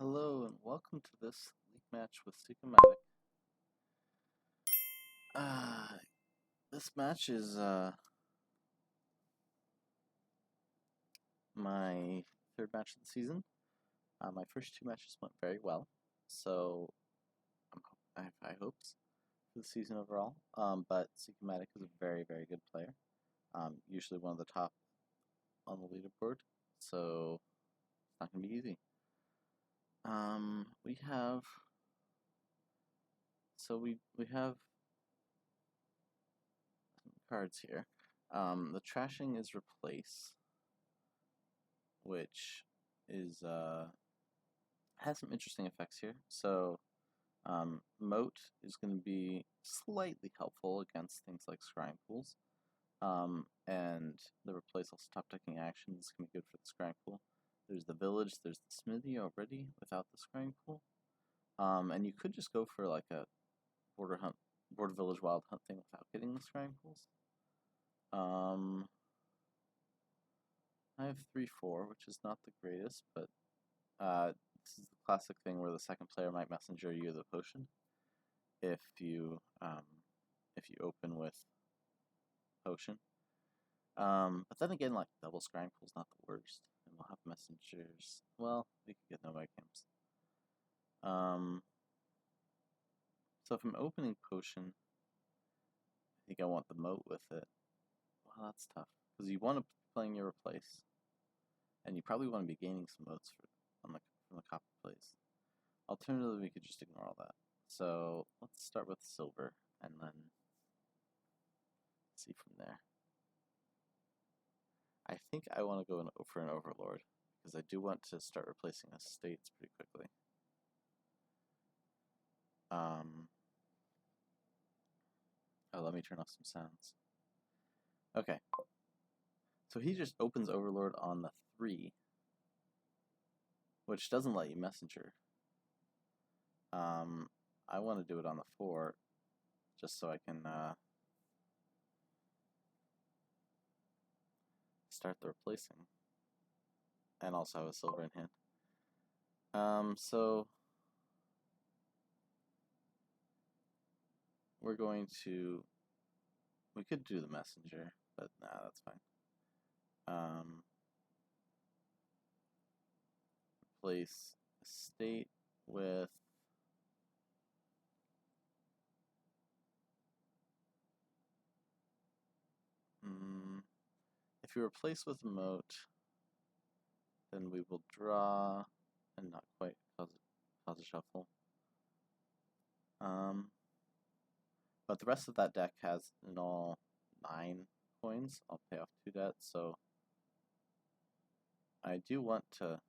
Hello and welcome to this league match with Sicomatic. This match is my third match of the season. My first two matches went very well, so I have high hopes for the season overall. But Sicomatic is a very, very good player. Usually one of the top on the leaderboard, so it's not going to be easy. We have cards here. The trashing is replace, which is has some interesting effects here. So moat is going to be slightly helpful against things like scrying pools, and the replace also top decking action is going to be good for the scrying pool. There's the village, there's the smithy already without the scrying pool, and you could just go for like a border village wild hunt thing without getting the scrying pools. I have 3-4, which is not the greatest, but this is the classic thing where the second player might messenger you the potion if you open with potion. But then again, like double scrying pool is not the worst, and we'll have messengers. Well, we could get nomad camps. So if I'm opening potion, I think I want the moat with it. Well, that's tough because you want to be playing your replace, and you probably want to be gaining some moats from the copper plays. Alternatively, we could just ignore all that. So let's start with silver and then see from there. I think I want to go for an overlord because I do want to start replacing estates pretty quickly. Oh, let me turn off some sounds. Okay. So he just opens overlord on the 3, which doesn't let you messenger. I want to do it on the 4 just so I can start the replacing and also have a silver in hand. So we're going to, we could do the messenger, but nah, that's fine. Replace estate with if you replace with moat, then we will draw and not quite cause a shuffle. But the rest of that deck has in all 9 coins. I'll pay off 2 debts, so I do want to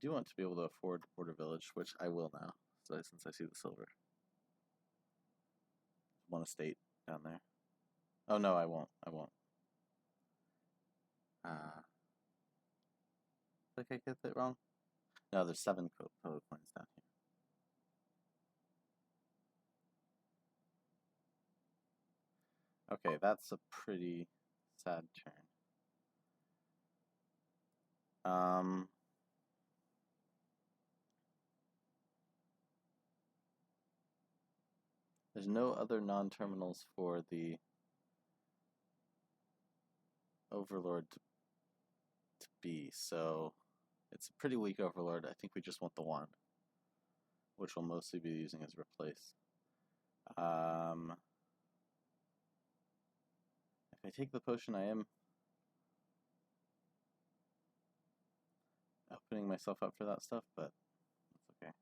be able to afford Border Village, which I will now, since I see the silver. 1 estate down there. Oh no, I won't. Did I get that wrong? No, there's 7 coins down here. Okay, that's a pretty sad turn. There's no other non-terminals for the Overlord to be, so it's a pretty weak Overlord. I think we just want the 1, which we'll mostly be using as replace. If I take the potion, I am opening myself up for that stuff, but that's okay.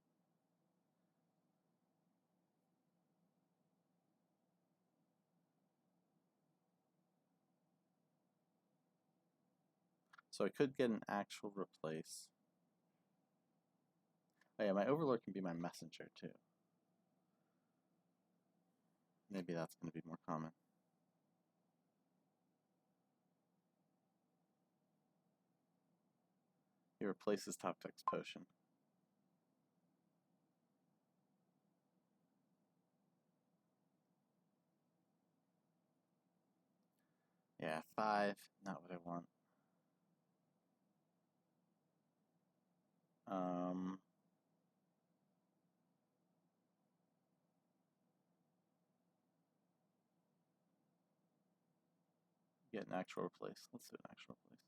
So I could get an actual replace. Oh yeah, my Overlord can be my messenger too. Maybe that's going to be more common. He replaces top deck's potion. Yeah, 5, not what I want. Get an actual replace. Let's do an actual replace.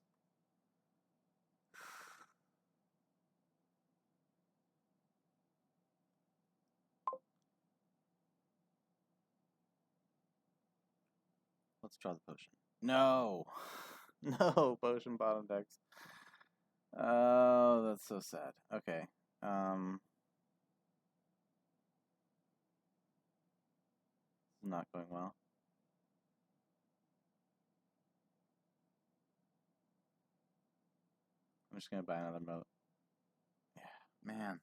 Let's draw the potion. No! No, potion bottom decks. Oh, that's so sad. Okay. Not going well. I'm just gonna buy another moat. Yeah, man.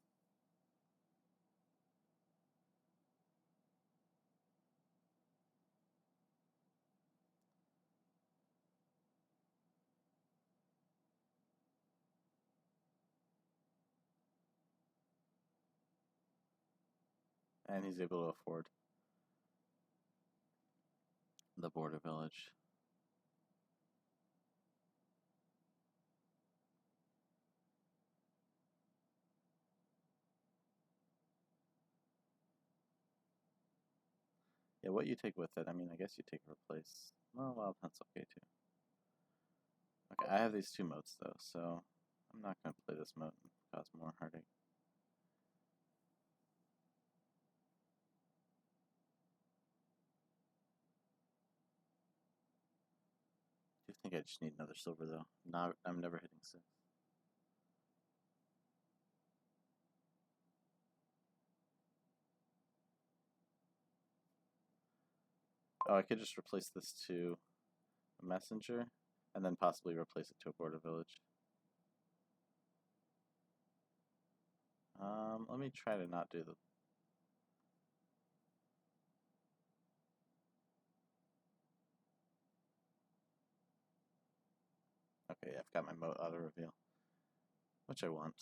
And he's able to afford the border village. Yeah, what you take with it? I mean, I guess you take a replace. Well, Wild Hunt's okay too. Okay, I have these two moats though, so I'm not gonna play this moat and cause more heartache. I think I just need another silver though. I'm never hitting 6. Oh, I could just replace this to a messenger, and then possibly replace it to a border village. Let me try to not do the... Okay, I've got my moat auto reveal, which I want.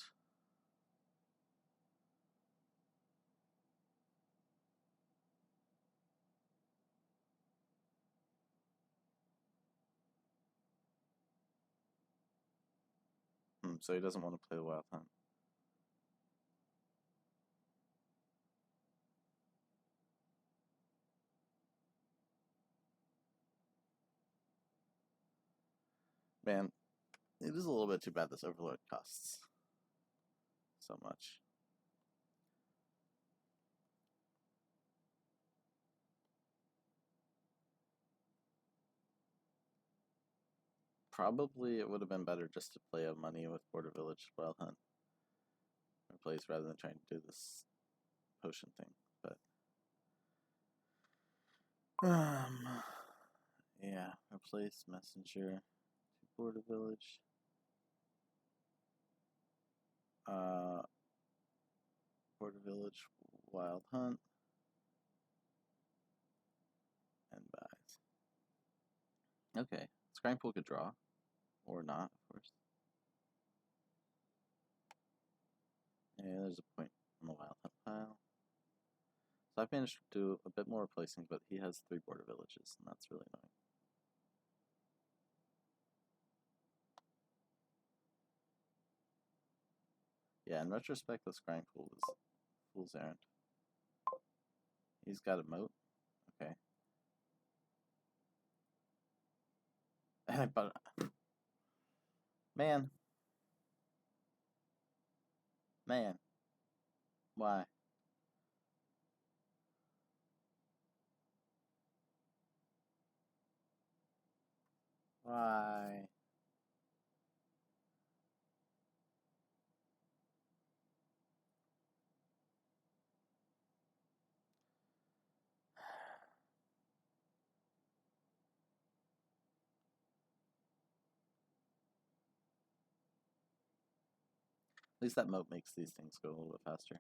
So he doesn't want to play the Wild Hunt. Man, it is a little bit too bad this overload costs so much. Probably it would have been better just to play a money with Border Village Wild Hunt replace rather than trying to do this potion thing. But yeah, replace messenger to Border Village. Border Village Wild Hunt and buys. Okay, Scryingpool could draw or not, of course. Yeah, there's a point on the Wild Hunt pile. So I've managed to do a bit more replacing, but he has 3 border villages, and that's really annoying. Yeah, in retrospect, this Grindpool is fool's errand. He's got a moat. Okay. But man, why? Why? At least that moat makes these things go a little bit faster.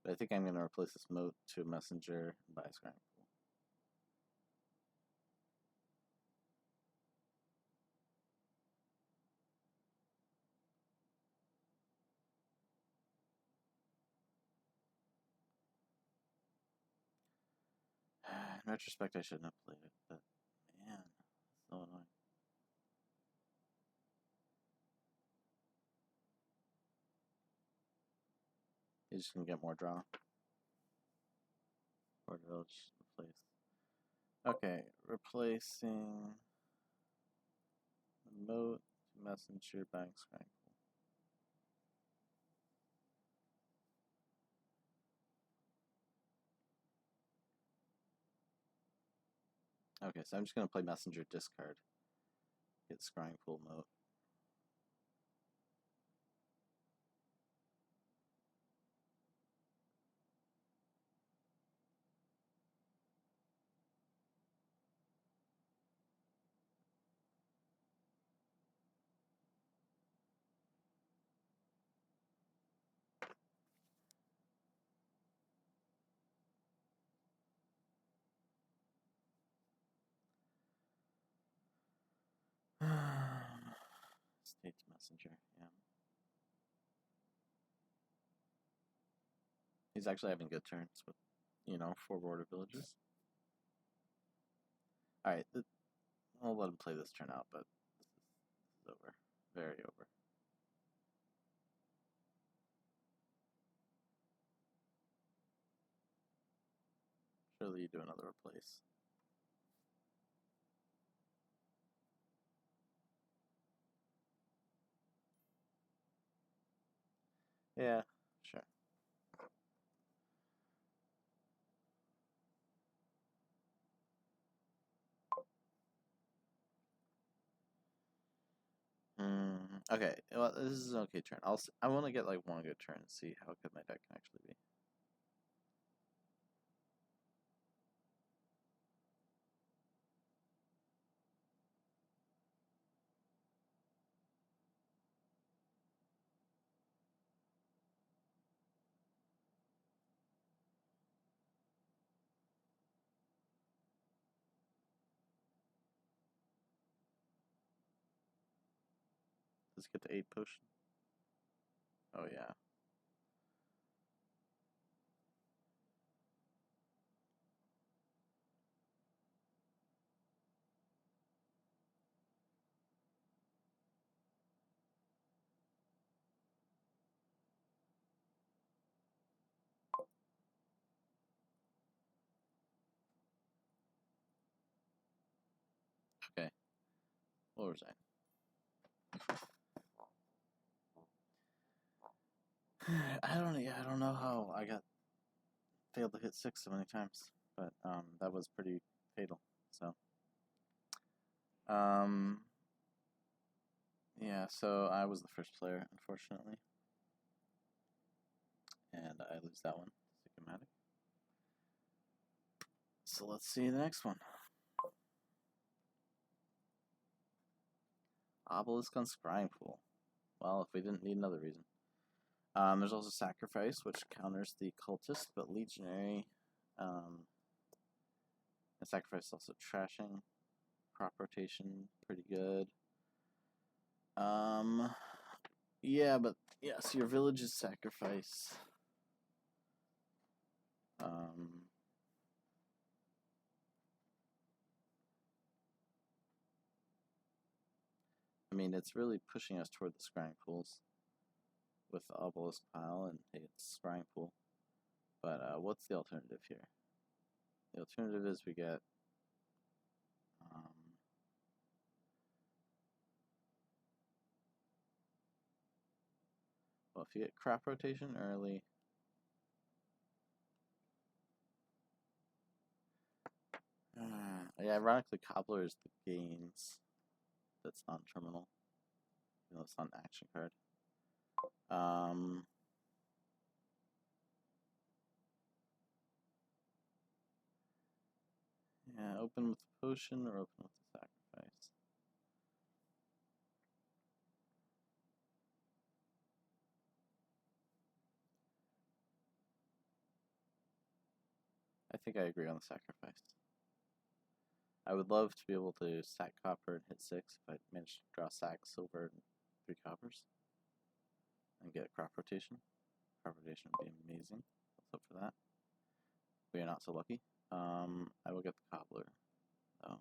But I think I'm going to replace this moat to a messenger by a Scryingpool. In retrospect, I shouldn't have played it, but man, it's so annoying. He's just gonna get more draw. Or village replace. Okay, replacing the moat, messenger, bank, scrank. Okay, so I'm just gonna play messenger, discard, get scrying pool moat. State messenger, yeah. He's actually having good turns with, you know, 4 border villages. Alright, I'll let him play this turn out, but this is over. Very over. Surely you do another replace. Yeah, sure. Okay, well, this is an okay turn. I want to get like one good turn and see how good my deck can actually be. Let's get to 8 potion. Oh yeah. Okay. What was I? I don't know how I got failed to hit 6 so many times, but that was pretty fatal. So yeah, so I was the first player, unfortunately, and I lose that one. Sicomatic. So let's see the next one. Obelisk on Scrying Pool. Well, if we didn't need another reason. There's also Sacrifice, which counters the Cultist, but Legionary. And Sacrifice is also trashing. Crop rotation, pretty good. Yeah, but yeah, so your village is Sacrifice. I mean, it's really pushing us toward the scrying pools with the obelisk pile and it's scrying pool. But what's the alternative here? The alternative is we get well, if you get crop rotation early, yeah, ironically, Cobbler is the gains that's non-terminal. You know, it's not an action card. Yeah, open with the potion or open with the sacrifice. I think I agree on the sacrifice. I would love to be able to sack copper and hit 6 if I managed to draw sack, silver, and 3 coppers. And get crop rotation. Crop rotation would be amazing. Let's hope for that. We are not so lucky. I will get the cobbler, though.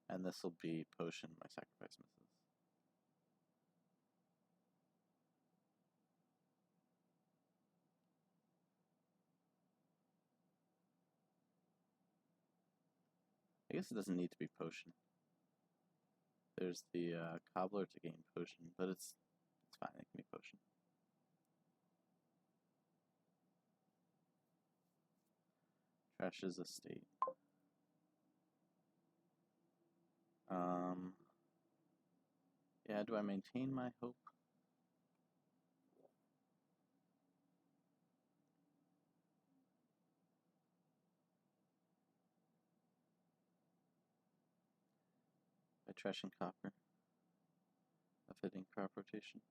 And this will be potion my sacrifice misses. I guess it doesn't need to be potion. There's the cobbler to gain potion, but it's fine, it can be potion. Trash's estate. Yeah, do I maintain my hope? By trashing copper. A fitting crop rotation.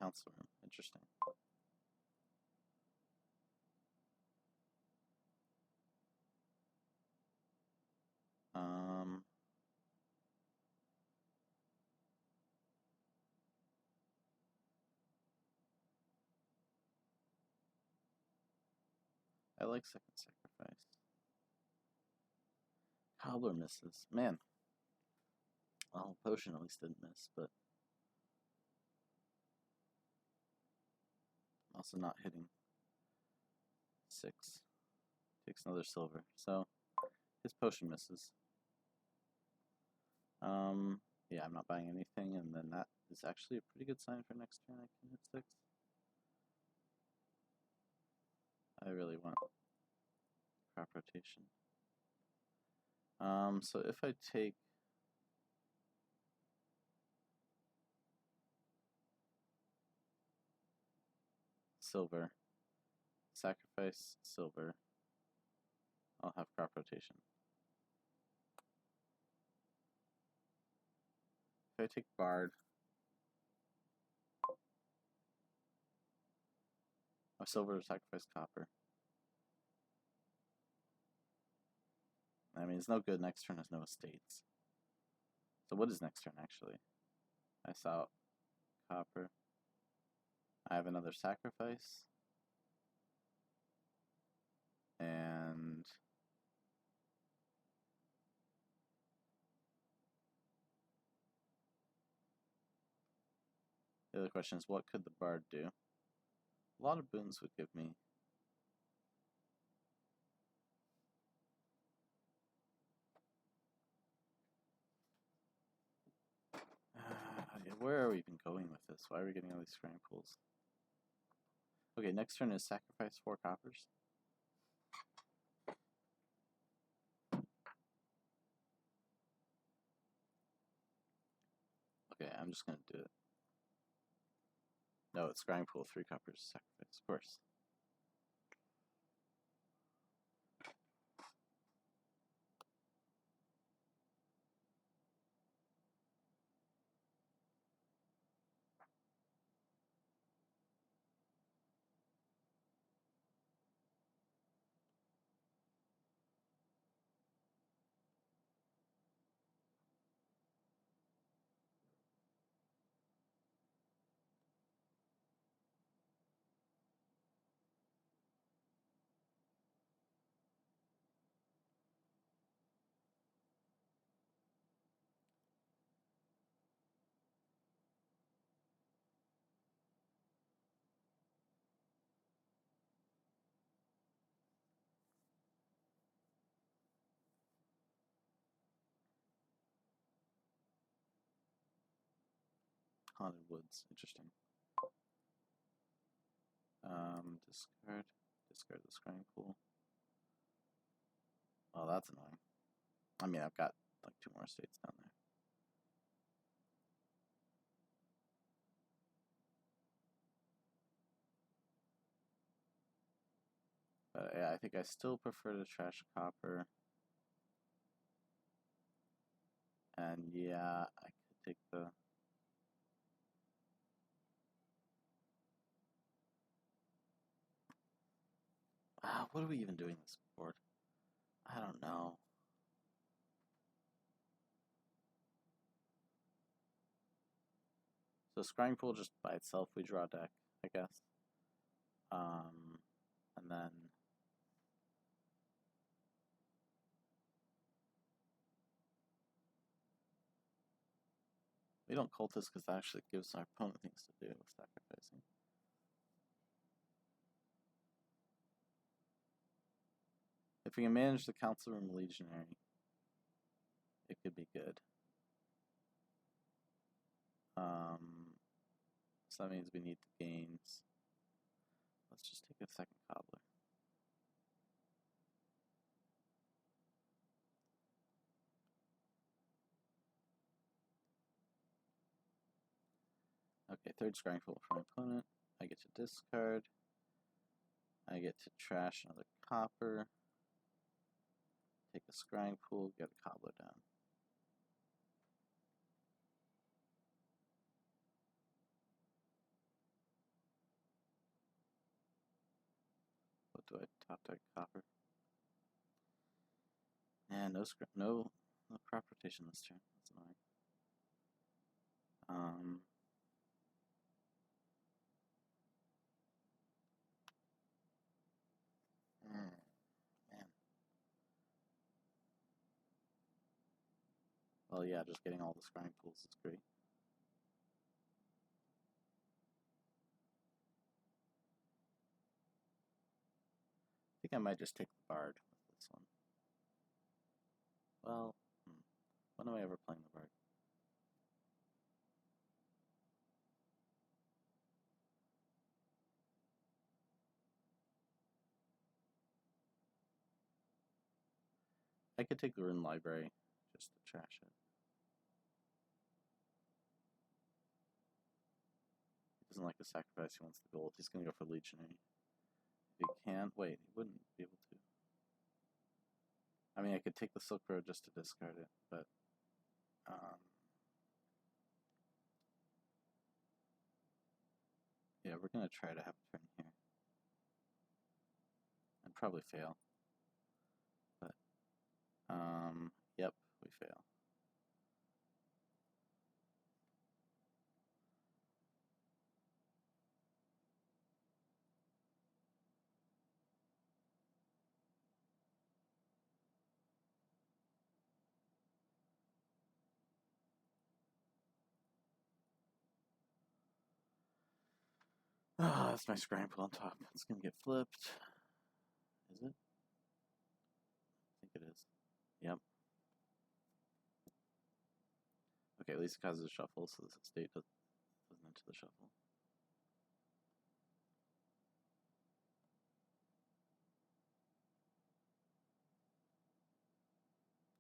Council room, interesting. I like second sacrifice. Cobbler misses. Man. Well, potion at least didn't miss, but also not hitting 6. Takes another silver. So his potion misses. Yeah, I'm not buying anything, and then that is actually a pretty good sign for next turn. I can hit 6. I really want crop rotation. So if I take silver, sacrifice silver, I'll have crop rotation. If I take bard, a silver to sacrifice copper. I mean, it's no good. Next turn has no estates. So what is next turn, actually? I saw copper. I have another sacrifice. And the other question is, what could the bard do? A lot of boons would give me. Where are we even going with this? Why are we getting all these scrying pools? Okay, next turn is sacrifice 4 coppers. Okay, I'm just gonna do it. No, it's scrying pool 3 coppers, sacrifice, of course. Haunted Woods, interesting. Discard the scrying pool. Oh, that's annoying. I mean, I've got like 2 more estates down there. But yeah, I think I still prefer to trash copper. And yeah, I could take the... What are we even doing this board? I don't know. So scrying pool just by itself, we draw a deck, I guess. And then we don't cultist because that actually gives our opponent things to do with sacrificing. If we can manage the Council Room Legionary, it could be good. So that means we need the gains. Let's just take a second cobbler. Okay, third scrying pool for my opponent. I get to discard. I get to trash another copper. Take a scrying pool, get a cobbler down. What do I top deck copper? And no crop rotation this turn. That's annoying. Man. Well, yeah, just getting all the scrying pools is great. I think I might just take the Bard with this one. Well, when am I ever playing the Bard? I could take the Rune Library just to trash it. He doesn't like to sacrifice, he wants the gold. He's going to go for Legionary. If he can, wait, he wouldn't be able to. I mean, I could take the Silk Road just to discard it, but yeah, we're going to try to have a turn here. And probably fail. But, yep, we fail. Ah, that's my scrying pool on top. It's going to get flipped. Is it? I think it is. Yep. Okay, at least it causes a shuffle, so this estate doesn't enter the shuffle.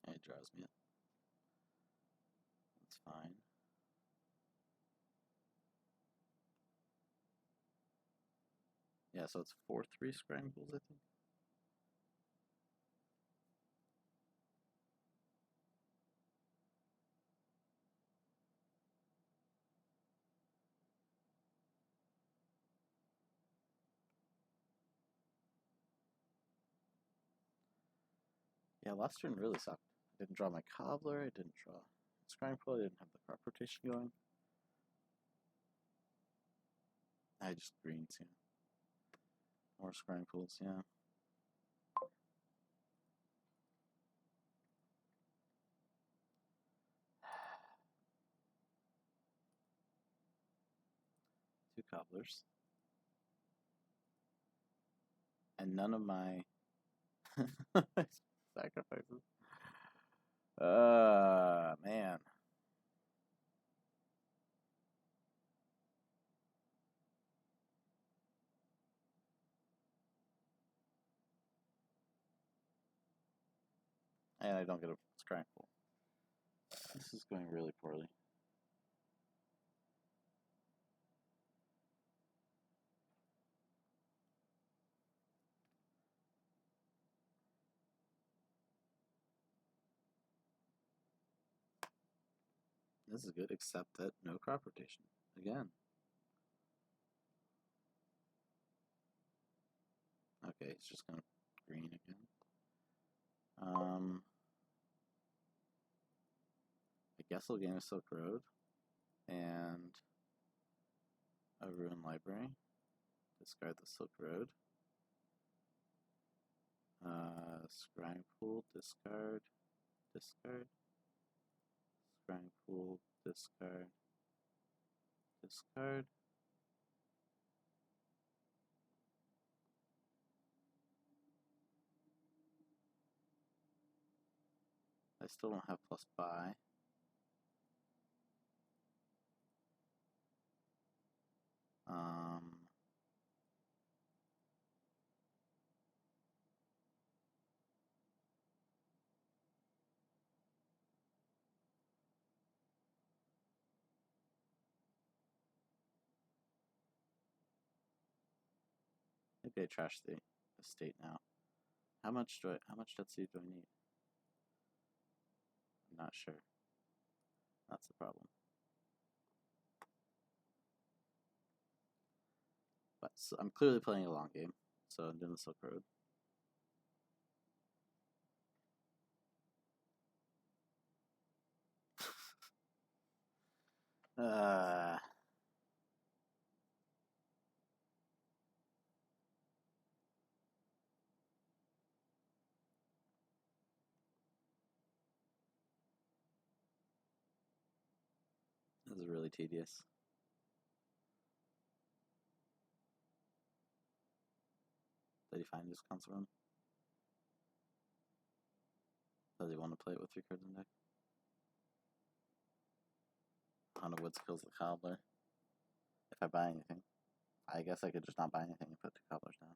And it draws me it. That's fine. Yeah, so it's 4-3 scrying pools, I think. Yeah, last turn really sucked. I didn't draw my cobbler, I didn't draw scrying pool, I didn't have the crop rotation going. I just greens, yeah. More scrying pools, yeah. Two cobblers. And none of my sacrifices. Man. And I don't get a scrying pool. This is going really poorly. This is good, except that no crop rotation. Again. Okay, he's just gonna green again. I guess I'll gain a Silk Road and a Ruin Library. Discard the Silk Road. Scrying Pool, discard, discard. Scrying Pool, discard, discard. I still don't have plus buy. Maybe I trash the estate now. How much death seed do I need? I'm not sure. That's the problem. But so I'm clearly playing a long game, so I'm doing the Silk Road. This is really tedious. Did he find his console room? Does he want to play it with 3 cards in deck? Hunt of Woods kills the Cobbler. If I buy anything. I guess I could just not buy anything and put 2 Cobblers down.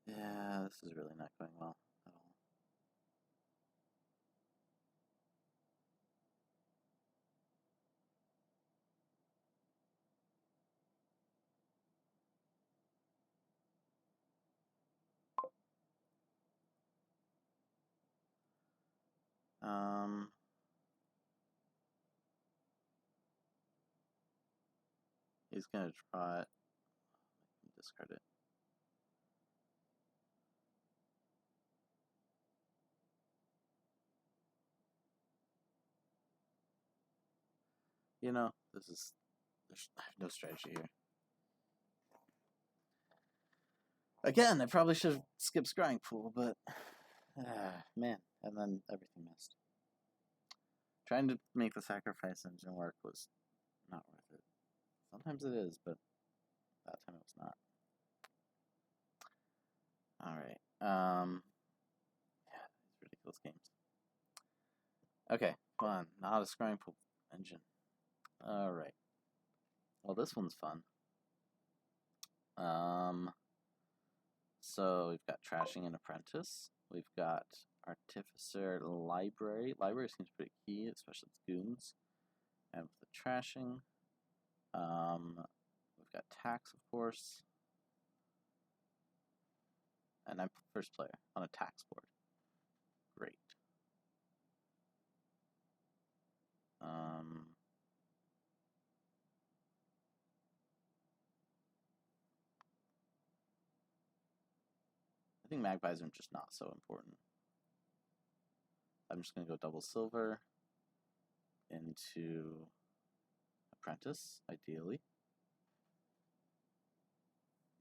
Yeah, this is really not going well at all. He's gonna draw it. Discard it. You know, I have no strategy here. Again, I probably should have skipped Scrying Pool, but man, and then everything missed. Trying to make the sacrifice engine work was not worth it. Sometimes it is, but that time it was not. Alright. Yeah, these ridiculous games. Okay, fun. Not a Scrying Pool engine. Alright. Well, this one's fun. So we've got Trashing and Apprentice. We've got Artificer Library. Library seems pretty key, especially with goons. And with the Trashing, we've got Tax, of course. And I'm first player on a tax board. Great. I think magpies are just not so important. I'm just going to go double silver into Apprentice, ideally.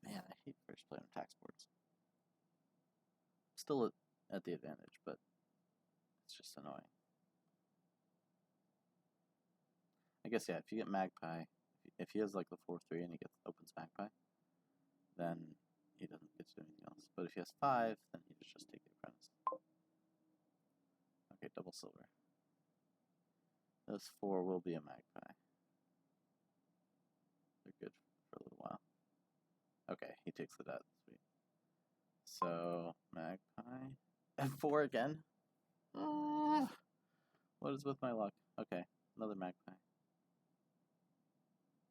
Man, I hate first player on tax boards. Still at the advantage, but it's just annoying. I guess, yeah, if you get Magpie, if he has like the 4-3 and he opens Magpie, then he doesn't get to do anything else. But if he has 5, then he just take the Apprentice. Okay, double silver. Those 4 will be a Magpie. They're good for a little while. Okay, he takes the death. Sweet. So, Magpie. And 4 again? What is with my luck? Okay, another Magpie.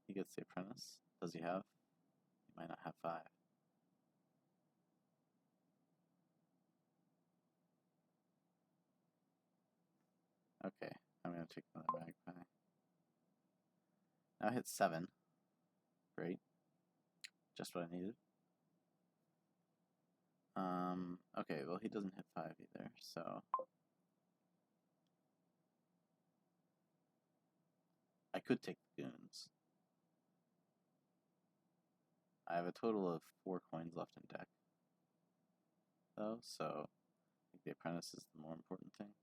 He gets the Apprentice. Does he have? He might not have 5. Okay, I'm going to take another magpie. Now I hit 7. Great. Just what I needed. Okay, well he doesn't hit 5 either, so I could take the goons. I have a total of 4 coins left in deck, though, so I think the apprentice is the more important thing.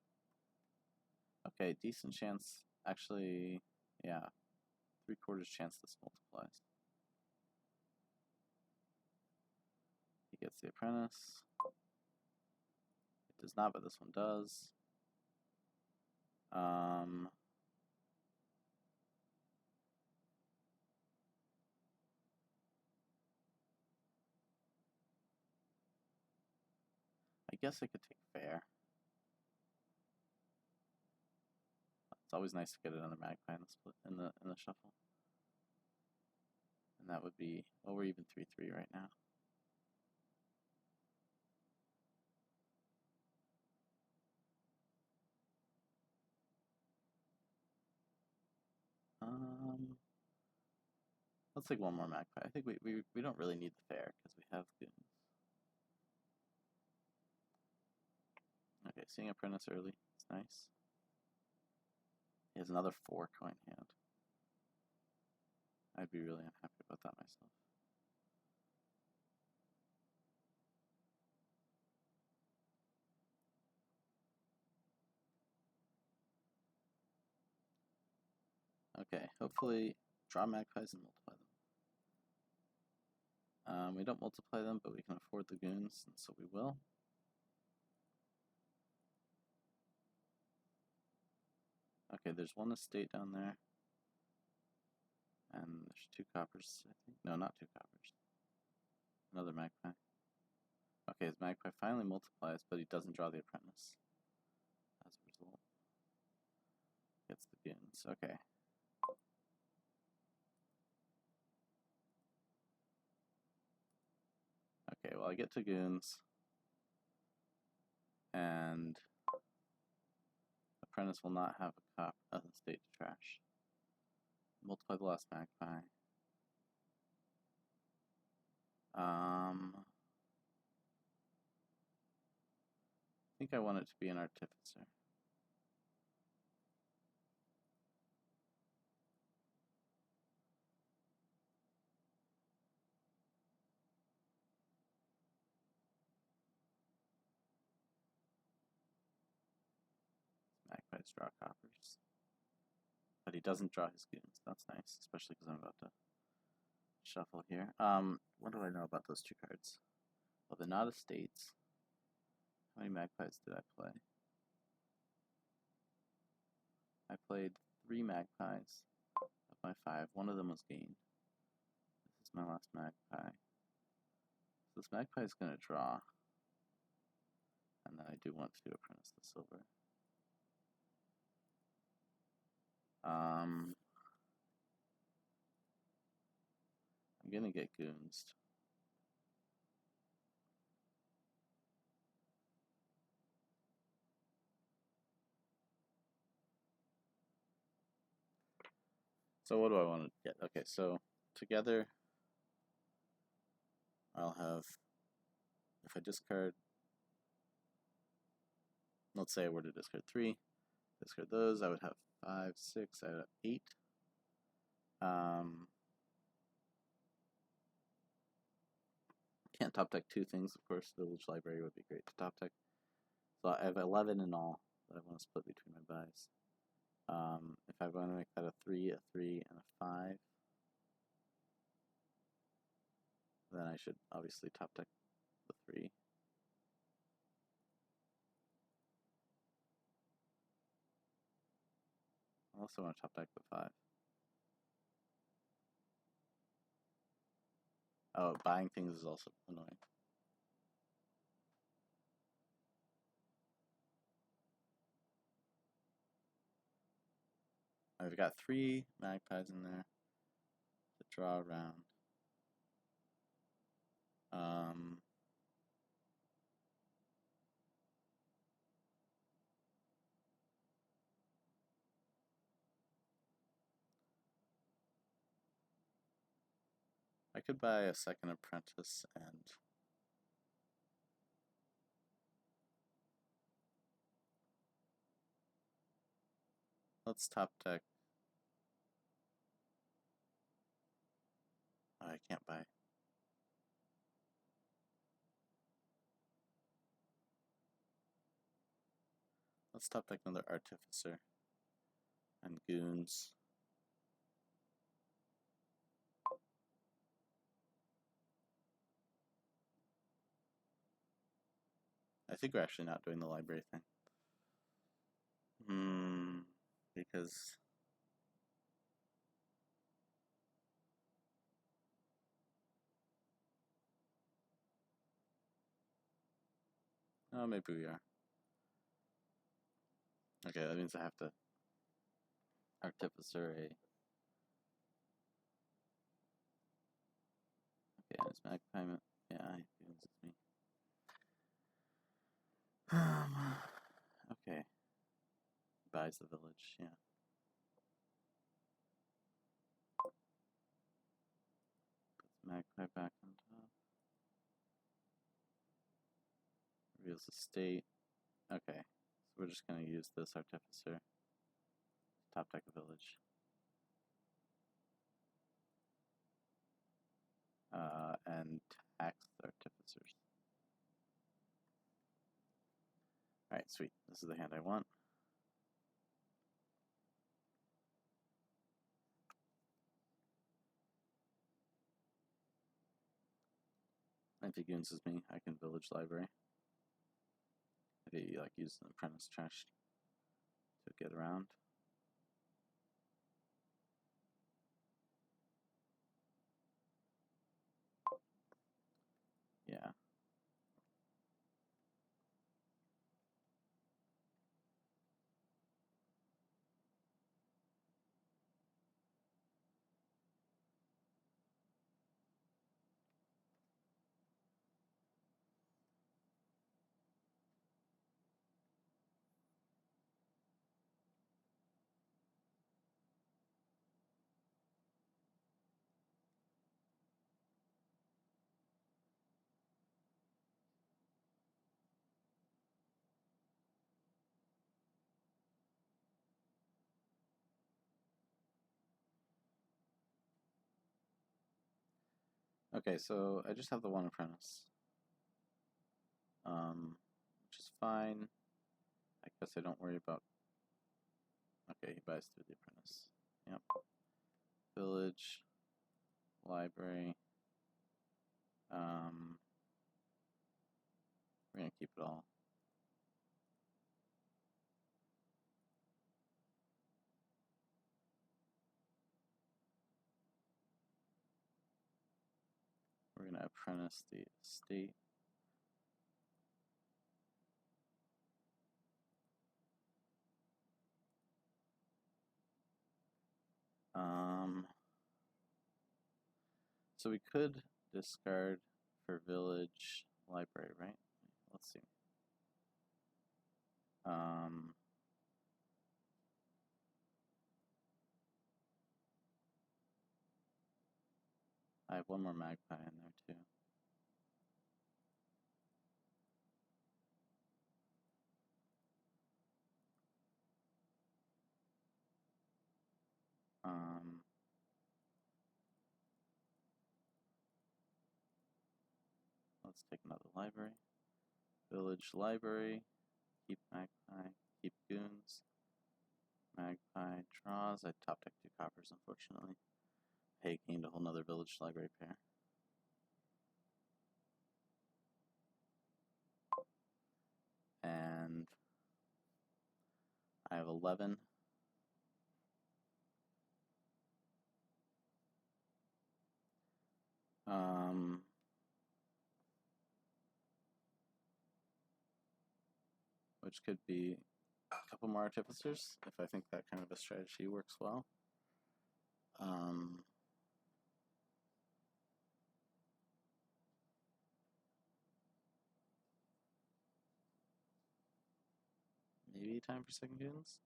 Okay, decent chance. Actually, yeah, 3/4 chance this multiplies. He gets the apprentice. It does not, but this one does. I guess I could take fair. It's always nice to get another magpie in the split in the shuffle. And that would be, well, we're even 3/3 right now. Let's take one more magpie. I think we don't really need the fair because we have goons. Okay, seeing apprentice early. It's nice. He has another 4 coin hand. I'd be really unhappy about that myself. Okay, hopefully draw magpies and multiply them. We don't multiply them, but we can afford the goons, and so we will. Okay, there's 1 estate down there. And there's 2 coppers, I think. No, not 2 coppers. Another magpie. Okay, his magpie finally multiplies, but he doesn't draw the apprentice. As a result, gets the goons. Okay. Okay, well I get to goons, and apprentice will not have a estate to trash. Multiply the last magpie. I think I want it to be an artificer. Magpies draw coppers. But he doesn't draw his goons. That's nice, especially because I'm about to shuffle here. What do I know about those 2 cards? Well, they're not estates. How many magpies did I play? I played 3 magpies of my 5. 1 of them was gained. This is my last magpie. So this magpie is going to draw. And then I do want to apprentice the silver. I'm going to get goonsed. So what do I want to get? Okay, so together I'll have, if I discard, let's say I were to discard 3, discard those, I would have 5, 6, I would have 8. Can't top deck 2 things, of course. Village Library would be great to top deck. So I have 11 in all that I want to split between my buys. If I want to make that a 3, and a 5, then I should obviously top deck the 3. I also want to top deck the 5. Oh, buying things is also annoying. I've got 3 magpies in there to draw around. could buy a second apprentice and let's top deck. Oh, I can't buy. Let's top deck another artificer and goons. I think we're actually not doing the library thing. Because oh, maybe we are. Okay, that means I have to artificer a. Okay, it's magpie. Yeah, it's me. Okay. Buys the village, yeah. Puts magpie back on top. Reveals the state. Okay, so we're just gonna use this artificer. Top deck a village. And tax the artificers. Alright, sweet. This is the hand I want. If he goonses me, I can village library. If he uses an apprentice trash to get around. Yeah. Okay, so I just have the one apprentice. Which is fine. I guess I don't worry about. Okay, he buys through the apprentice. Yep. Village, library. We're gonna keep it all. We're gonna apprentice the estate. So we could discard for village, library, right? Let's see. I have one more magpie in there too. Let's take another library. Village, library. Keep magpie. Keep goons. Magpie draws. I top deck 2 coppers, unfortunately. Hey, gained a whole nother village library pair. And I have 11. Which could be a couple more artificers if I think that kind of a strategy works well. Maybe time for second goons.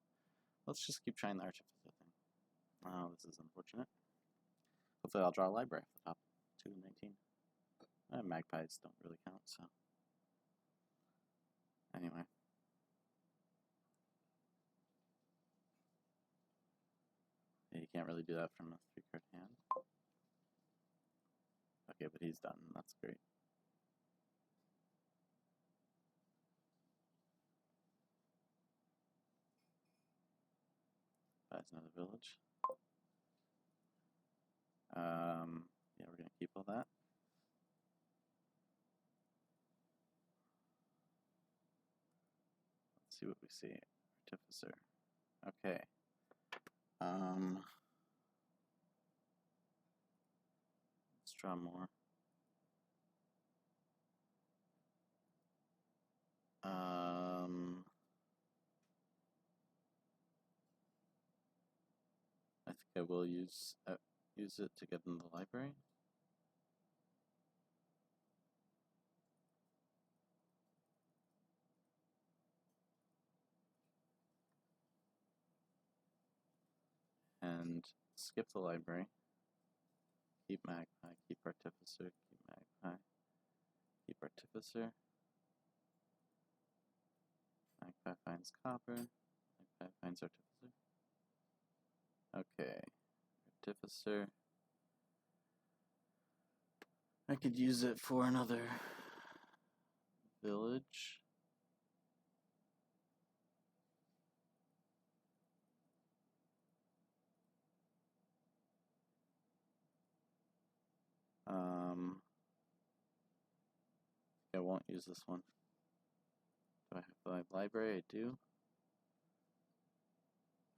Let's just keep trying the artificer thing. Oh, this is unfortunate. Hopefully I'll draw a library off the top 2 and 19. Magpies don't really count, so. Anyway. Yeah, you can't really do that from a 3-card hand. Okay, but he's done. That's great. Buys another village. Yeah, we're gonna keep all that. Let's see what we see. Artificer. Okay. Let's draw more. I think I will use it to get in the library. And skip the library. Keep Magpie, keep Artificer, keep Magpie, keep Artificer. Magpie finds copper. Magpie finds Artificer. Okay, Artificer. I could use it for another village. I won't use this one. Do I have the library? I do.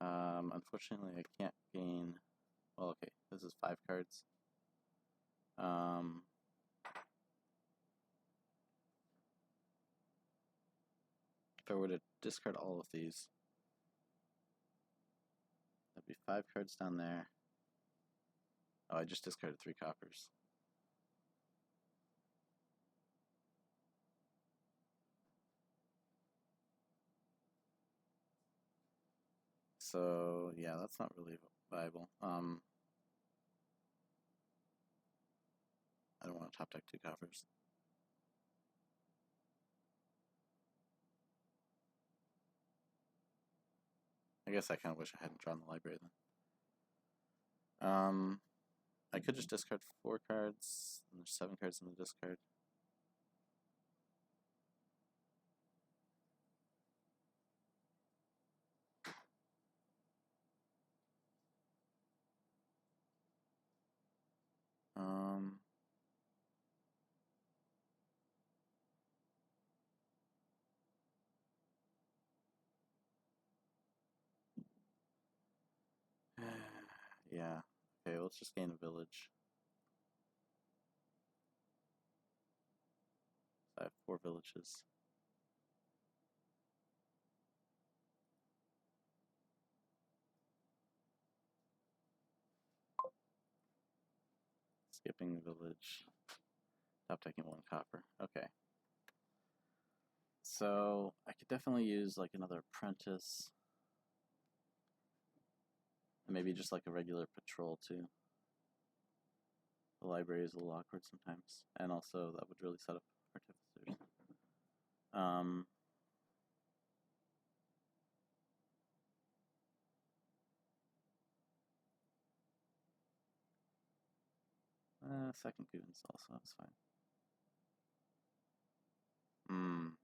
Unfortunately, I can't gain. Well, okay, this is 5 cards. If I were to discard all of these, that'd be 5 cards down there. Oh, I just discarded 3 coppers. So yeah, that's not really viable. I don't want to top deck 2 coppers. I guess I kind of wish I hadn't drawn the library then. I could just discard 4 cards, and there's 7 cards in the discard. Yeah. Okay, let's just gain a village. I have 4 villages. Skipping the village. Top decking 1 copper. Okay. So I could definitely use like another apprentice. And maybe just like a regular patrol too. The library is a little awkward sometimes. And also that would really set up artificers. Second goons also, that's fine.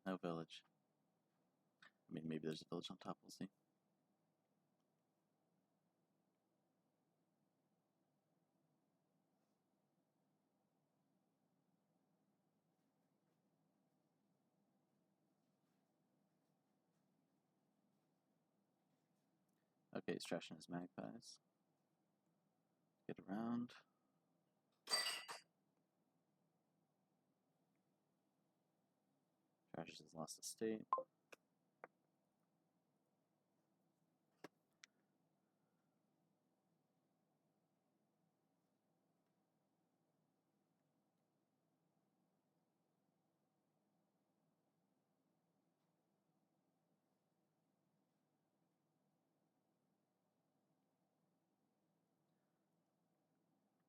No village. I mean, maybe there's a village on top, we'll see. Okay, he's trashing his magpies. Get around. Trashes his lost estate.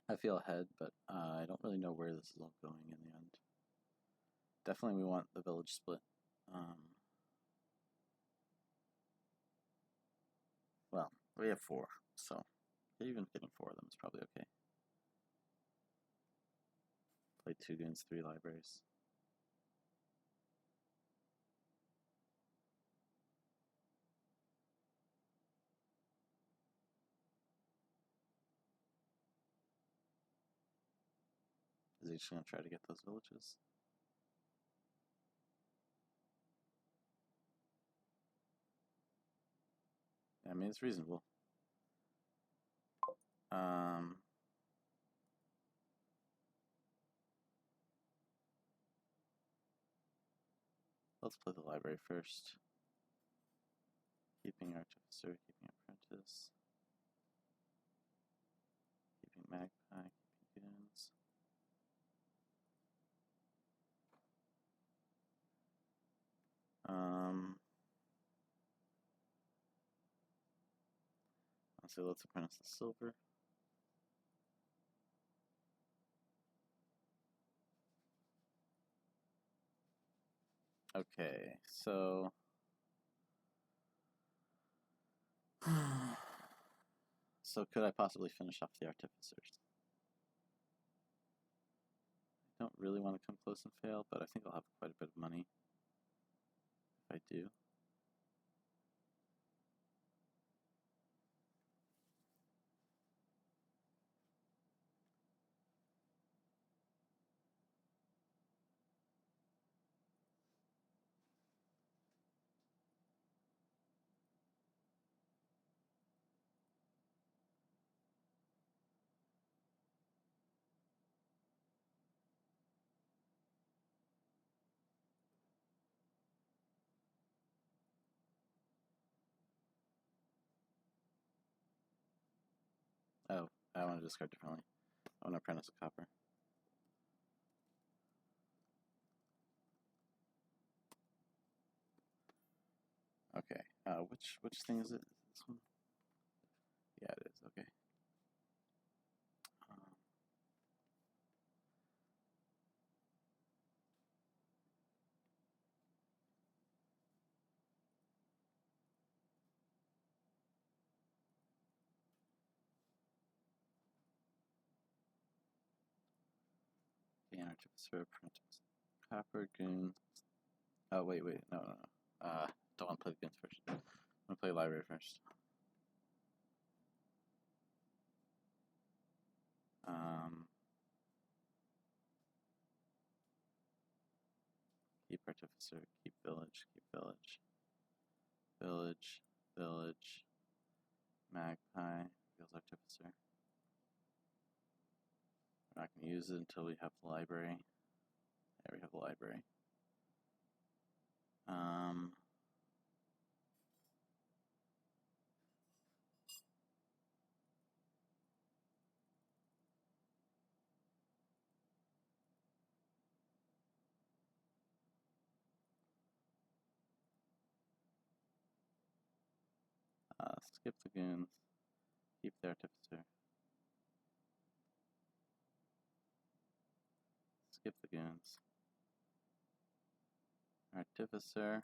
I feel ahead, but I don't really know where this is all going in the end. Definitely we want the village split. Well, we have 4, so even getting 4 of them is probably okay. Play 2 goons, 3 libraries. Is he just going to try to get those villages? I mean, it's reasonable. Let's play the library first. Keeping Artificer, keeping Apprentice, keeping Magpie, keeping Goons. So let's Apprentice the Silver. Okay, so so could I possibly finish off the Artificers? I don't really want to come close and fail, but I think I'll have quite a bit of money if I do. Oh, I want to discard differently. I want to Apprentice a Copper. Okay, which thing is it? Is it this one? Yeah, it is. Okay. The Artificer, Apprentice, Copper, Goon. Oh wait, no. Don't want to play the Goons first. I'm gonna play Library first. Keep Artificer, keep Village, Village, Village, Magpie, feels Artificer. We're not going to use it until we have the library. There we have the library. Skip the Goons, keep the Artificer. Skip the Goons. Artificer.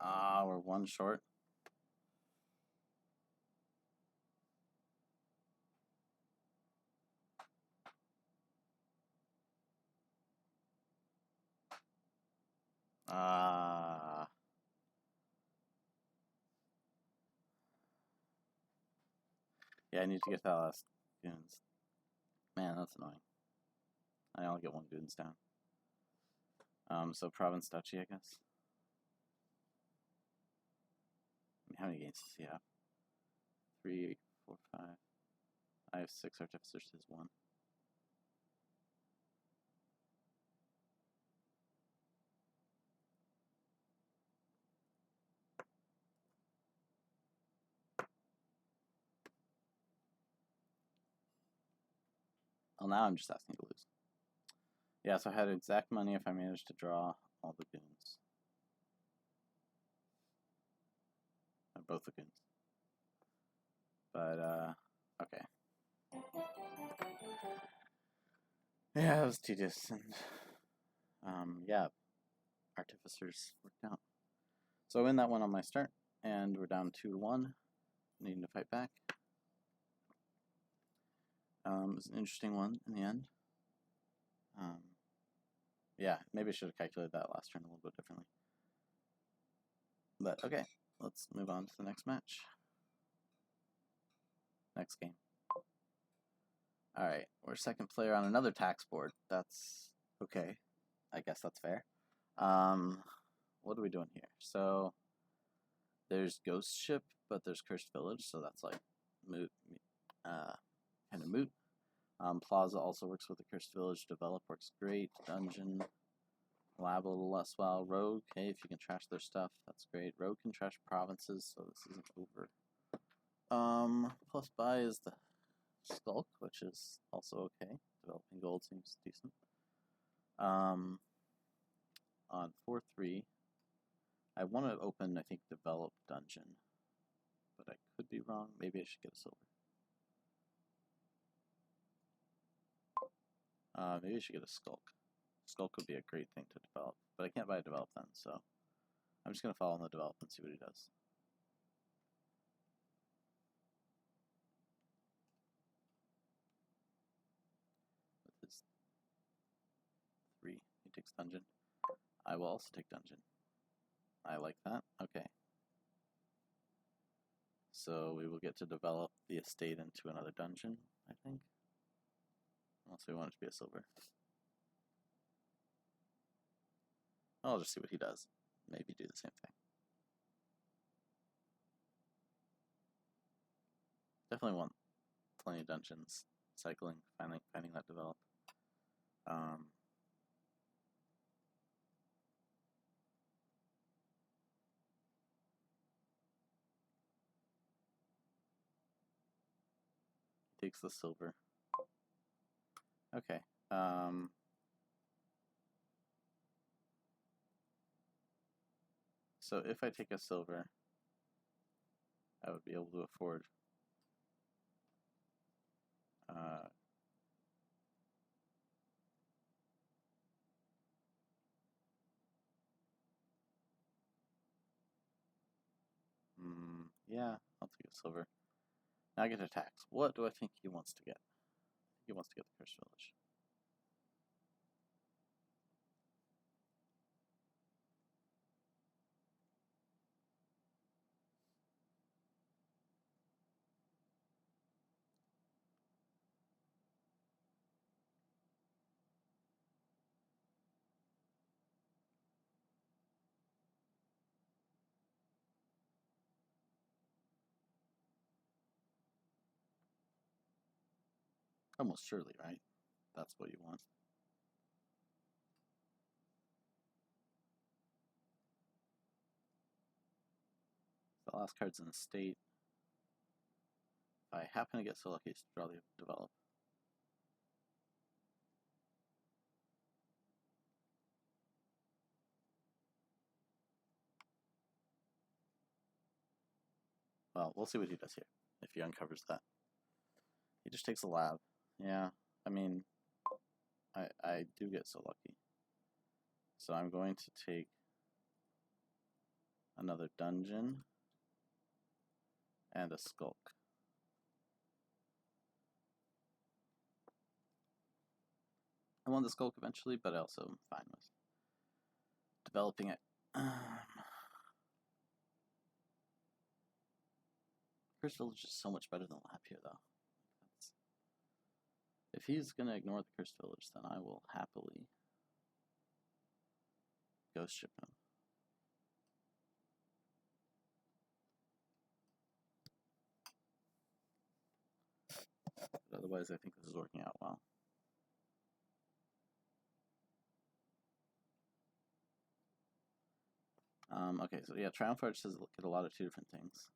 We're 1 short. Yeah, I need to get that last Goons. Man, that's annoying. I only get 1 Goons down. So Province Duchy, I guess. How many games does he have? 3, 4, 5. I have 6 Artificers to his 1. Well, now I'm just asking to lose. Yeah, so I had exact money if I managed to draw all the Goons. both lagoons. But, okay. Yeah, it was tedious, and, yeah, Artificers worked out. So I win that one on my start, and we're down 2-1, needing to fight back. It was an interesting one in the end. Yeah, maybe I should have calculated that last turn a little bit differently. But okay, let's move on to the next match. Next game. Alright, we're second player on another tax board. That's okay. I guess that's fair. What are we doing here? So, there's Ghost Ship, but there's Cursed Village, so that's like moot, kind of moot. Plaza also works with the Cursed Village. Develop works great. Dungeon, Lab a little less well. Rogue, hey, if you can trash their stuff, that's great. Rogue can trash provinces, so this isn't over. Plus buy is the Skulk, which is also okay. Developing gold seems decent. On 4-3, I want to open, I think, Develop Dungeon, but I could be wrong. Maybe I should get a silver. Maybe I should get a Skulk. Skulk would be a great thing to develop, but I can't buy a Develop then, so I'm just going to follow on the Develop and see what he does. With his 3, he takes Dungeon. I will also take Dungeon. I like that. Okay. So we will get to develop the estate into another dungeon, I think. Unless we want it to be a silver. I'll just see what he does. Maybe do the same thing. Definitely want plenty of dungeons. Cycling, finding that develop. Takes the silver. Okay. So if I take a silver, I would be able to afford yeah, I'll take a silver. Now I get to tax. What do I think he wants to get? He wants to get the Cursed Village. Almost surely, right? That's what you want. The last card's in the state. If I happen to get so lucky as to draw the develop. Well, we'll see what he does here, if he uncovers that. He just takes a lab. Yeah, I mean, I do get so lucky. So I'm going to take another dungeon and a Skulk. I want the Skulk eventually, but I also am fine with developing it. Cursed Village is so much better than Lab here, though. If he's going to ignore the Cursed Village, then I will happily Ghost Ship him. But otherwise, I think this is working out well. Okay, so yeah, Triumph Arch says get a lot of 2 different things.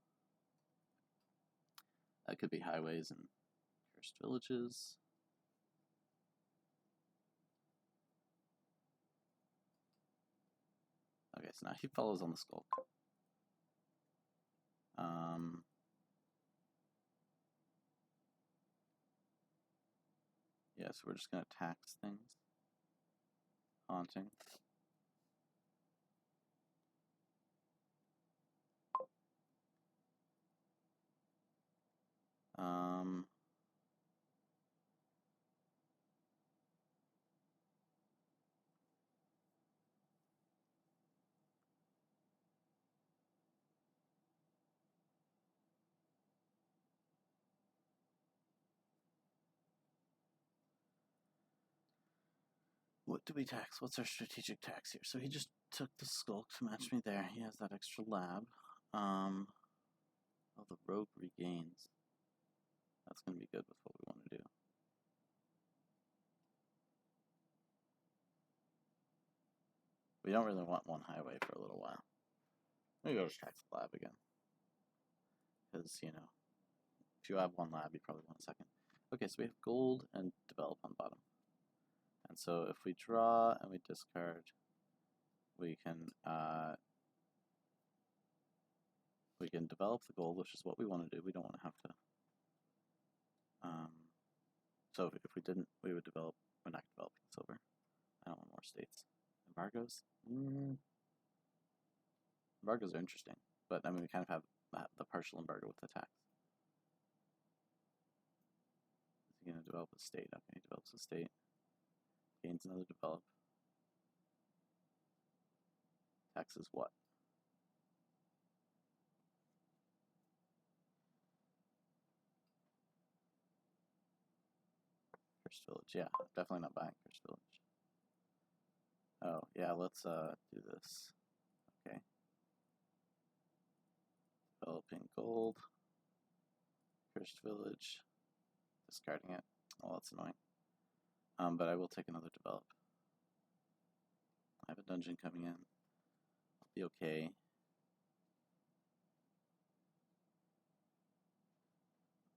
That could be highways and Cursed Villages. Okay, so now he follows on the Skulk. Yeah, so we're just going to tax things. Haunting. What do we tax? What's our strategic tax here? So he just took the skulk to match me there. He has that extra lab. Oh, the rogue regains. That's going to be good with what we want to do. We don't really want one highway for a little while. Maybe I'll just tax the lab again. Because, you know, if you have one lab, you probably want a second. Okay, so we have gold and develop on the bottom. And so if we draw and we discard, we can develop the gold, which is what we want to do. We don't want to have to. So if we didn't, we would develop. We're not developing silver. I don't want more states. Embargoes. Embargoes are interesting, but I mean we kind of have the partial embargo with the tax. Is he going to develop a state? Okay, he develops a state. Gains another develop. Taxes what? Cursed Village. Yeah, definitely not buying Cursed Village. Oh, yeah, let's do this. Okay. Developing gold. Cursed Village. Discarding it. Oh, that's annoying. But I will take another develop. I have a dungeon coming in. I'll be okay.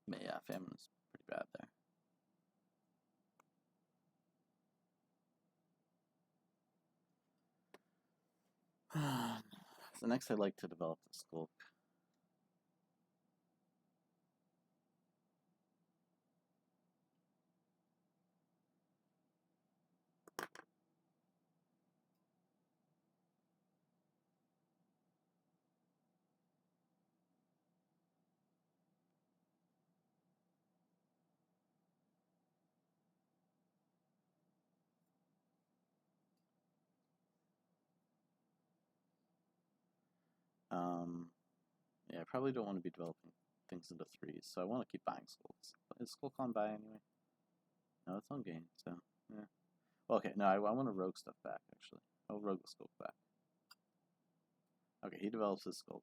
But yeah, famine is pretty bad there. So next I'd like to develop the skulk. Yeah, I probably don't want to be developing things into threes, so I want to keep buying skulks. Is Skulk on buy anyway? No, it's on gain, so yeah. Well, okay, no, I want to rogue stuff back, actually. I'll rogue the skulk back. Okay, he develops his skulk.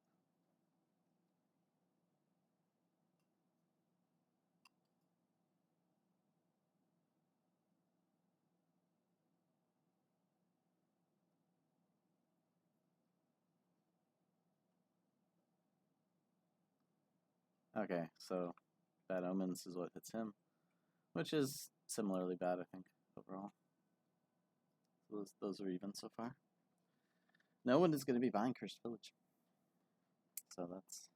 Okay, so Bad Omens is what hits him, which is similarly bad, I think, overall. So those are even so far. No one is going to be buying Cursed Village, so that's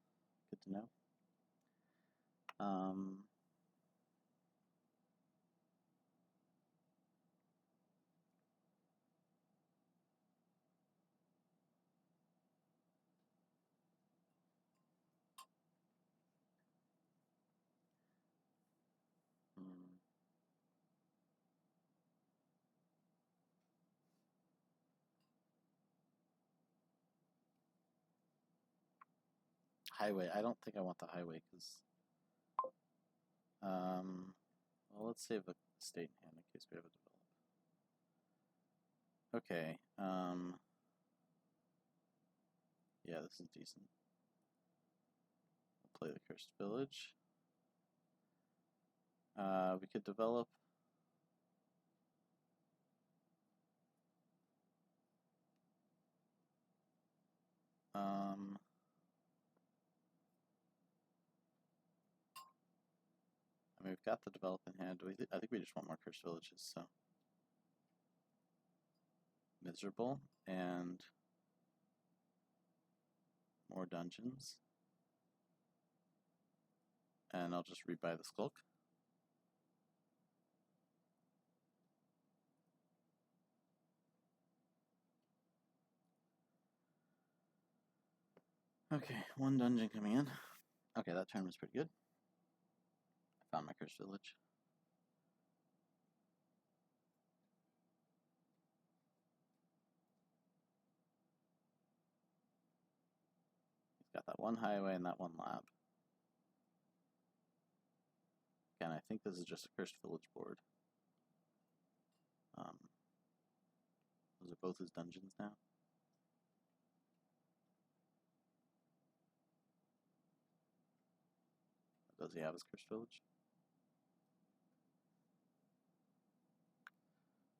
good to know. Highway. I don't think I want the highway because, well, let's save a state in hand in case we have a develop. Okay. Yeah, this is decent. We'll play the Cursed Village. We could develop. I mean, we've got the develop in hand. I think we just want more Cursed Villages, so. Miserable and more dungeons. and I'll just rebuy the Skulk. Okay, one dungeon coming in. Okay, that turn was pretty good. I found my Cursed Village. He's got that one highway and that one lab. Again, I think this is just a Cursed Village board. Those are both his dungeons now. Does he have his Cursed Village?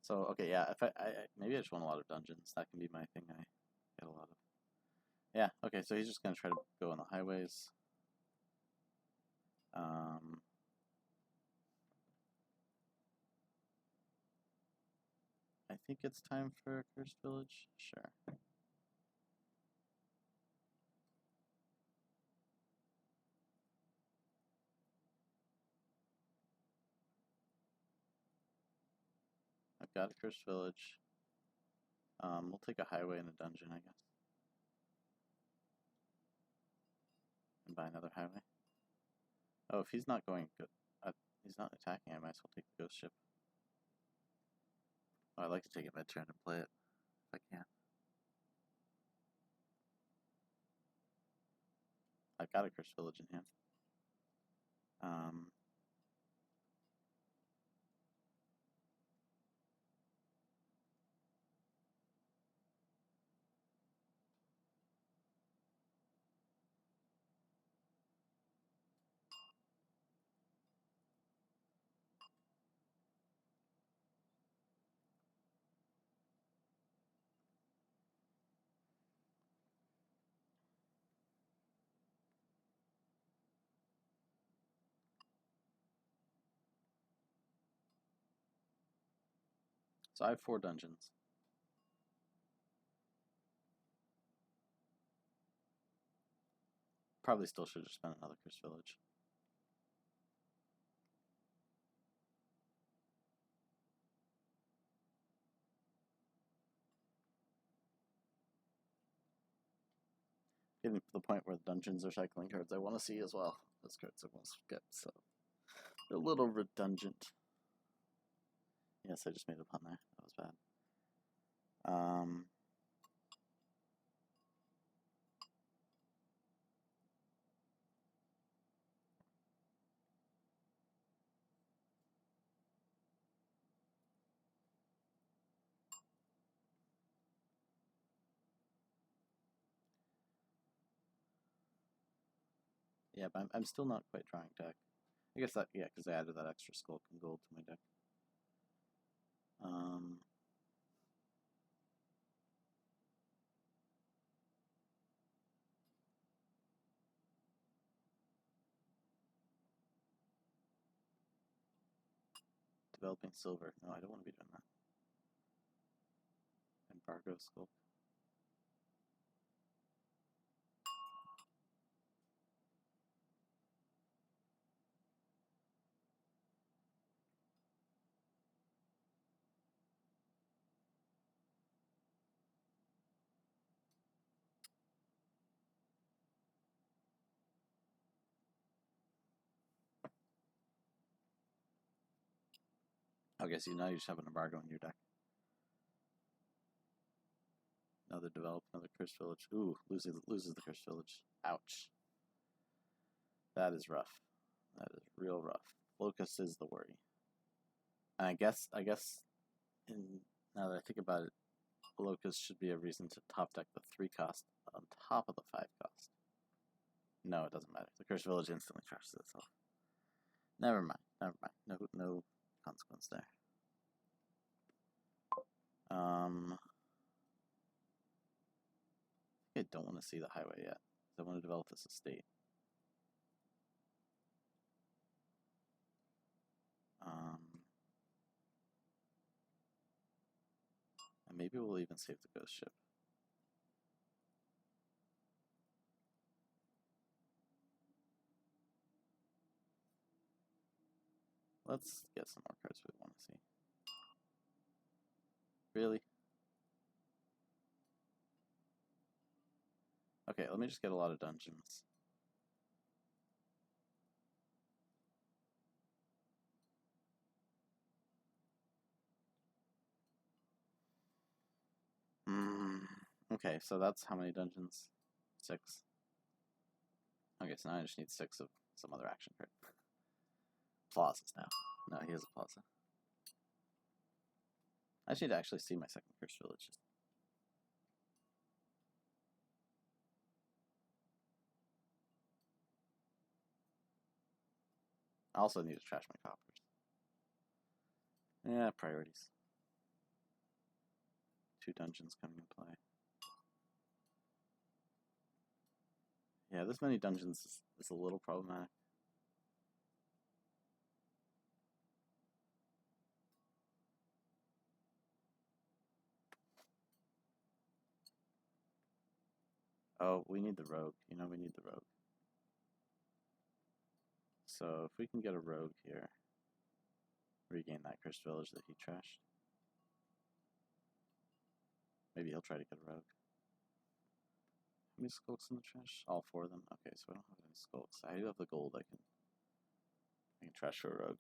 So, okay, yeah, if I maybe I just want a lot of dungeons. That can be my thing. I get a lot of. Yeah, okay, so he's just going to try to go on the highways. I think it's time for a Cursed Village. Sure. I've got a Cursed Village. We'll take a highway and a dungeon, I guess. And buy another highway. Oh, if he's not going good, he's not attacking, I might as well take the ghost ship. Oh, I like to take a mid-turn and play it, if I can. I've got a Cursed Village in hand. So I have 4 dungeons. Probably still should have spent another Cursed Village. Getting to the point where the dungeons are cycling cards I want to see as well. Those cards I want to skip, so they're a little redundant. Yes, I just made a pun there. That was bad. Yeah, but I'm still not quite drawing deck. I guess that, yeah, because I added that extra Skulk and Gold to my deck. Developing Silver. No, I don't want to be doing that. Embargo Skulk. Okay, so now you just have an Embargo in your deck. Another develop, another Cursed Village. Ooh, loses the Cursed Village. Ouch. That is rough. That is real rough. Locust is the worry. And I guess, now that I think about it, Locust should be a reason to top deck the 3 cost on top of the 5 cost. No, it doesn't matter. The Cursed Village instantly charges itself. Never mind. No consequence there. I don't want to see the highway yet. I want to develop this estate. And maybe we'll even save the ghost ship. let's get some more cards we want to see. Really? Okay, let me just get a lot of dungeons. Okay, so that's how many dungeons? 6. Okay, so now I just need 6 of some other action card. Plazas now. No, he has a plaza. I just need to actually see my second cursed village. I also need to trash my coppers. Yeah, priorities. 2 dungeons coming in play. Yeah, this many dungeons is a little problematic. Oh, we need the rogue. You know we need the rogue. So if we can get a rogue here, regain that cursed village that he trashed. Maybe he'll try to get a rogue. How many skulks in the trash? All 4 of them? Okay, so I don't have any skulks. I do have the gold. I can trash for a rogue.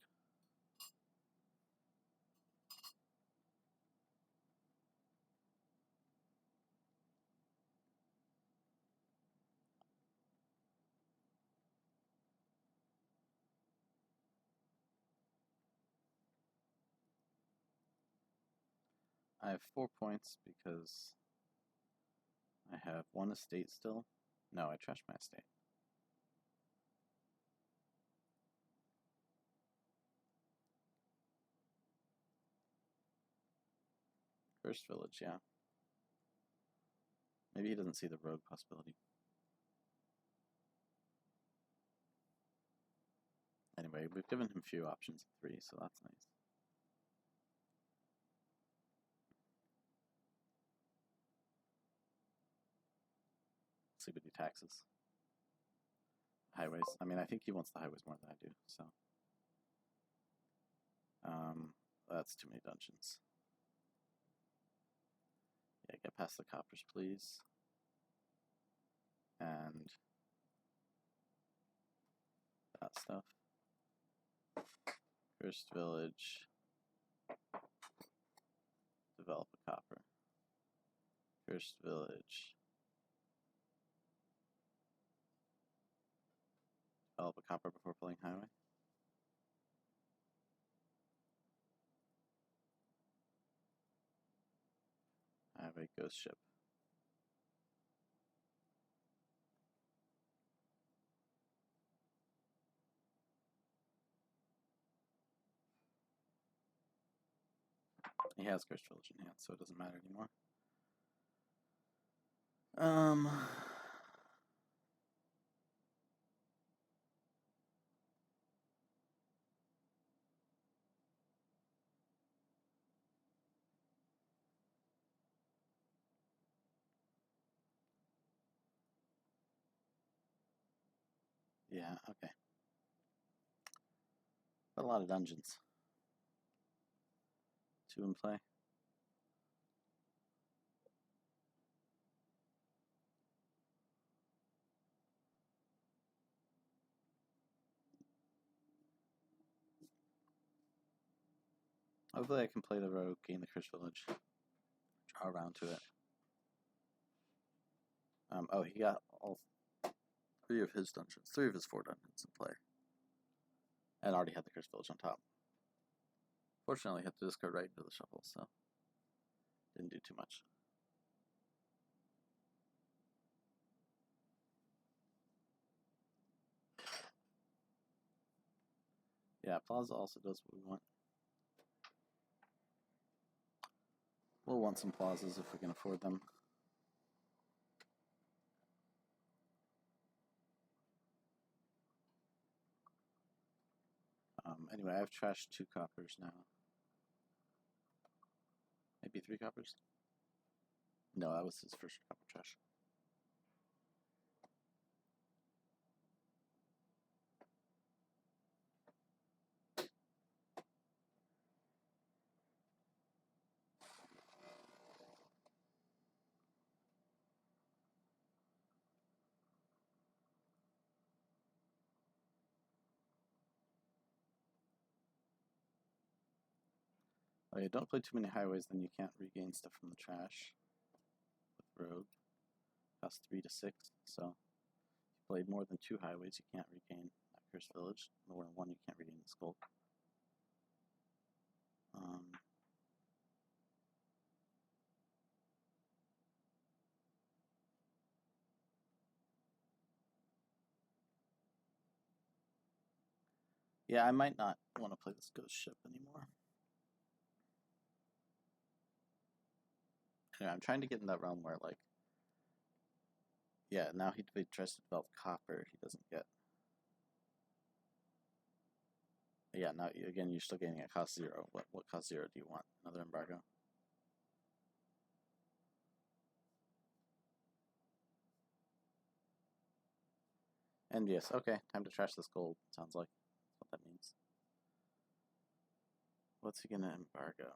I have 4 points because I have 1 estate still. No, I trashed my estate. Cursed village, yeah. Maybe he doesn't see the rogue possibility. Anyway, we've given him few options of 3, so that's nice. Let's see what he taxes. Highways. I mean, I think he wants the highways more than I do, so. That's too many dungeons. Yeah, get past the coppers, please. And that stuff. Cursed village. Develop a copper. Cursed village. Develop a copper before playing highway. I have a ghost ship. He has cursed village in hand, so it doesn't matter anymore. Yeah, okay. Got a lot of dungeons. 2 in play. Hopefully I can play the rogue, gain the cursed village, draw around to it. Oh, he got all 3 of his dungeons, 3 of his 4 dungeons in play. And already had the cursed village on top. Fortunately, I had to discard right into the shuffle, so didn't do too much. Yeah, Plaza also does what we want. We'll want some plazas if we can afford them. Anyway, I've trashed 2 coppers now. Maybe 3 coppers? No, that was his first copper trash. Okay, don't play too many highways, then you can't regain stuff from the trash. With rogue, costs 3 to 6. So if you play more than 2 highways, you can't regain that cursed village. More than 1, you can't regain the skull. Yeah, I might not want to play this ghost ship anymore. Anyway, I'm trying to get in that realm where, like, yeah, now he tries to develop copper, he doesn't get. Yeah, now again, you're still getting at cost 0. What cost 0 do you want? Another embargo? And yes, okay, time to trash this gold, sounds like. That's what that means. What's he gonna embargo?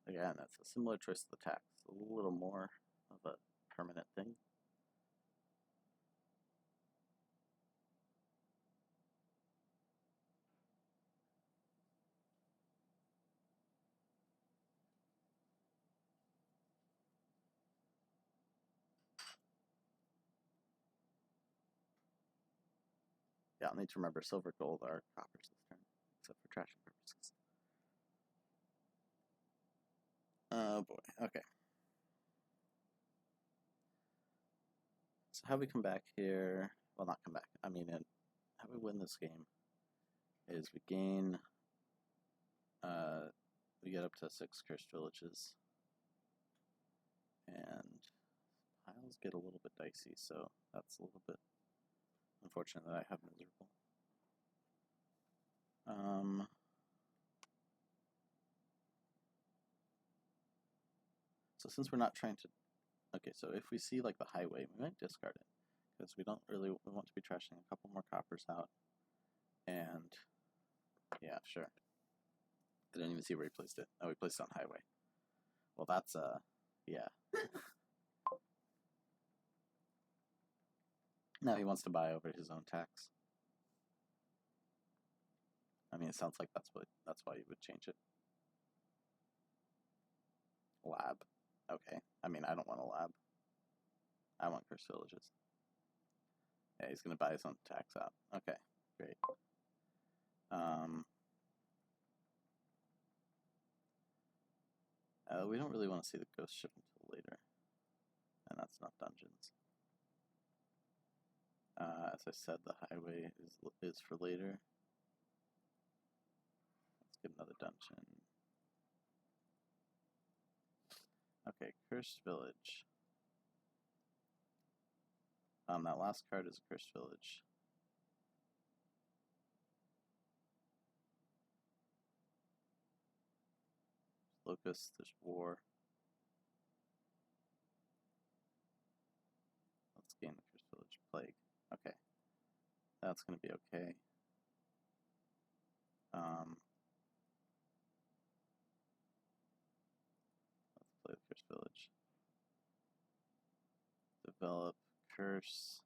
Again, that's a similar choice to the tax. A little more of a permanent thing. Yeah, I'll need to remember silver, gold are coppers this turn, except for trashing purposes. Oh boy, okay. So how we come back here, well not come back, I mean how we win this game is we gain, we get up to 6 cursed villages, and piles get a little bit dicey, so that's a little bit unfortunate that I have miserable. So since we're not trying to, okay, so if we see like the highway, we might discard it, because we don't really, we want to be trashing a couple more coppers out, and yeah, sure. I didn't even see where he placed it. Oh, he placed it on highway. Well, that's, yeah. Now he wants to buy over his own tax. I mean, it sounds like that's why you would change it. Lab. Okay. I mean, I don't want a lab. I want cursed villages. Yeah, he's gonna buy his own tax out. Okay, great. We don't really want to see the ghost ship until later, and that's not dungeons. As I said, the highway is for later. Let's get another dungeon. Okay, cursed village. That last card is a cursed village. Locust, there's war. Let's gain the cursed village. Plague. Okay. That's gonna be okay. Let's play the cursed village. Develop curse.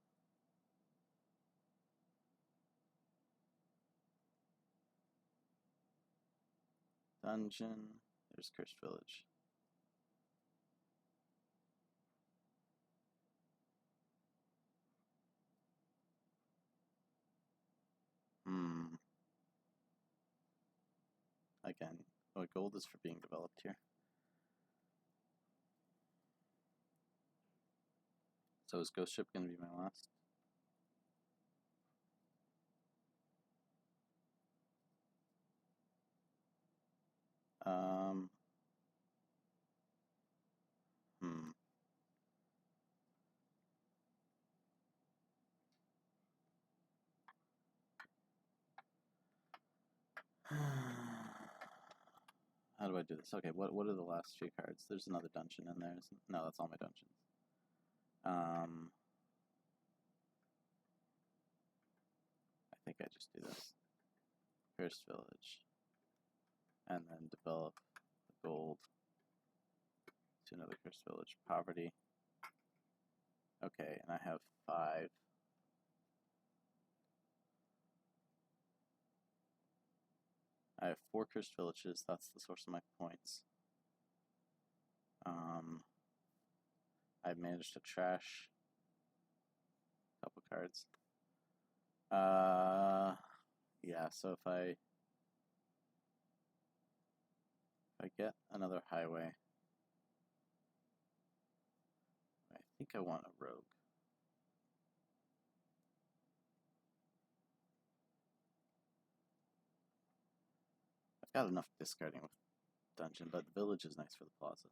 Dungeon. There's cursed village. Again, oh, gold is for being developed here. So is Ghost Ship going to be my last? How do I do this? Okay, what are the last 3 cards? There's another dungeon in there. No, that's all my dungeons. I think I just do this. Cursed Village. And then develop the gold to another Cursed Village. Poverty. Okay, and I have 5. I have 4 cursed villages. That's the source of my points. I've managed to trash a couple cards. Yeah, so if I get another highway, I think I want a rogue. I've got enough discarding with dungeon, but the village is nice for the plaza.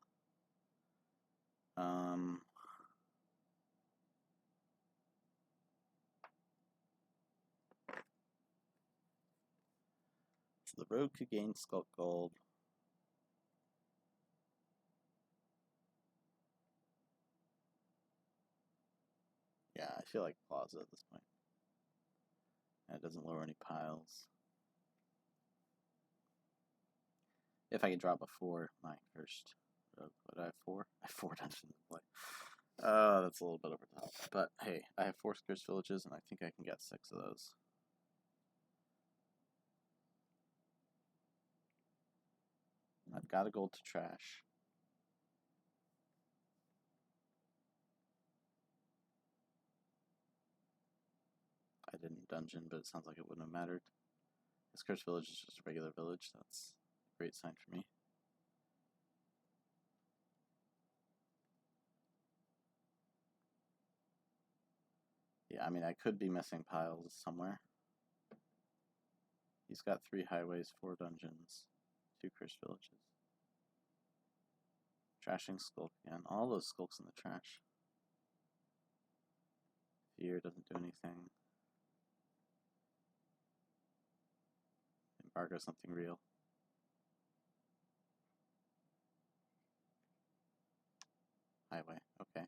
So the rogue could gain Skulk Gold. Yeah, I feel like plaza at this point. And it doesn't lower any piles. If I can drop a 4, my first rogue. What do I have? 4? I have 4 dungeons in play. That's a little bit over the top. But hey, I have 4 scarce villages, and I think I can get 6 of those. I've got a gold to trash. I didn't dungeon, but it sounds like it wouldn't have mattered. This cursed village is just a regular village. That's a great sign for me. Yeah, I mean, I could be missing piles somewhere. He's got 3 highways, 4 dungeons, 2 cursed villages. Trashing Skulk again. All those Skulks in the trash. Fear doesn't do anything. Embargo something real. Highway, okay.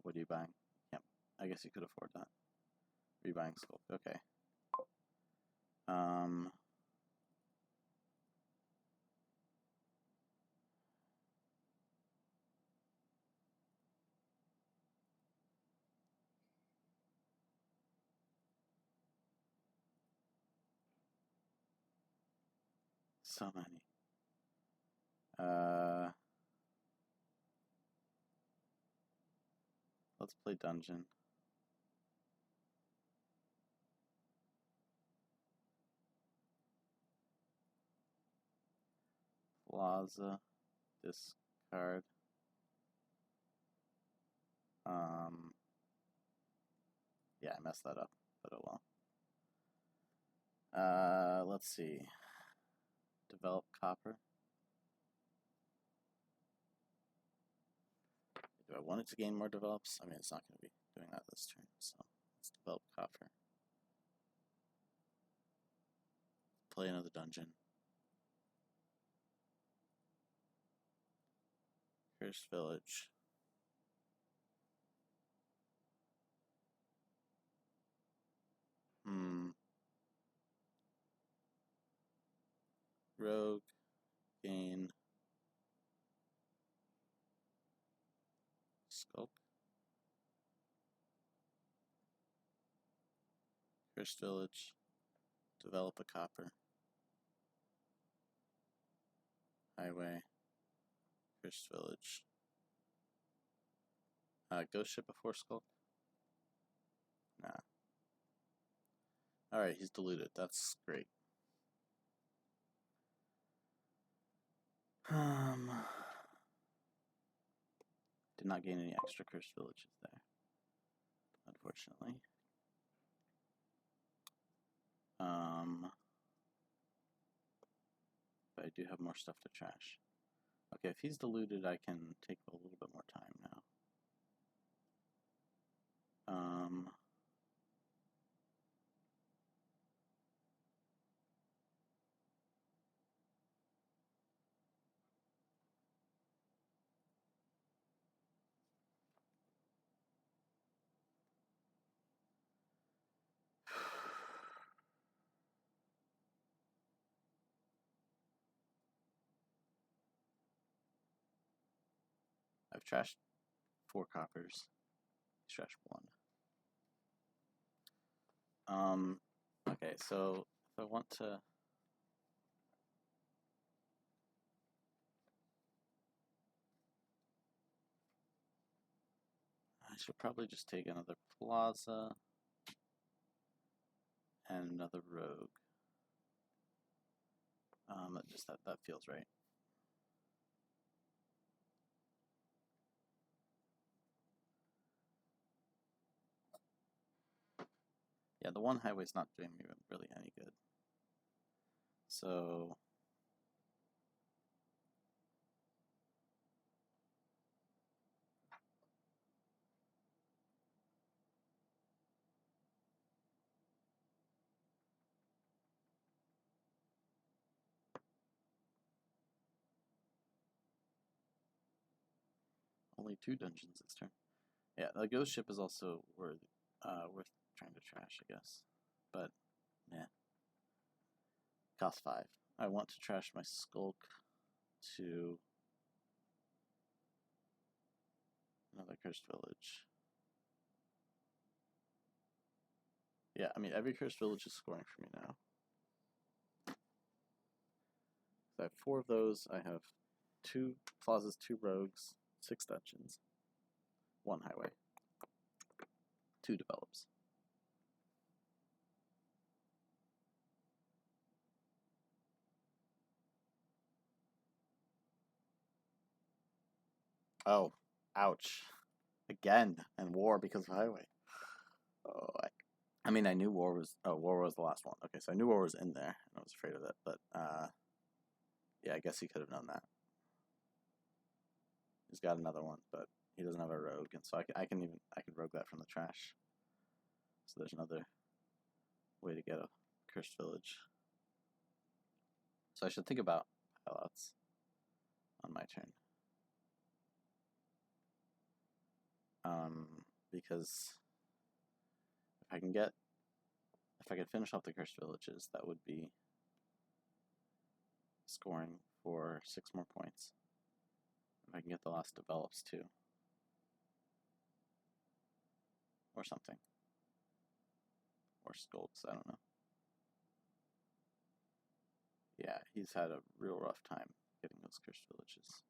What are you buying? Yep, I guess you could afford that. Rebuying Skulk, okay. So many. Let's play dungeon. Plaza, discard. Yeah, I messed that up, but oh well. Let's see. Develop copper. Do I want it to gain more develops? I mean, it's not going to be doing that this turn, so let's develop copper. Play another dungeon. Cursed village. Rogue, gain, Skulk. Cursed village. Develop a copper. Highway. Cursed village. Ghost ship before Skulk? Nah. Alright, he's diluted. That's great. Did not gain any extra cursed villages there, unfortunately. But I do have more stuff to trash. Okay, if he's diluted, I can take a little bit more time now. I've trashed 4 coppers. He's trashed 1. Okay, so if I want to I should probably just take another plaza and another rogue. That feels right. Yeah, the one highway's not doing me really any good. So only 2 dungeons this turn. Yeah, the ghost ship is also worth trying to trash, I guess. But yeah, cost 5. I want to trash my skulk to another cursed village. Yeah, I mean every cursed village is scoring for me now. So I have 4 of those. I have 2 plazas, 2 rogues, 6 dungeons, 1 highway, 2 develops. Oh, ouch. Again, and war because of highway. Oh, I mean, I knew war was the last one. Okay, so I knew war was in there, and I was afraid of it. But yeah, I guess he could have known that. He's got another one, but he doesn't have a rogue, and so I can rogue that from the trash. So there's another way to get a cursed village. So I should think about pilouts on my turn. Because if I can finish off the cursed villages, that would be scoring for 6 more points. If I can get the last develops too. Or something. Or skulks, I don't know. Yeah, he's had a real rough time getting those cursed villages.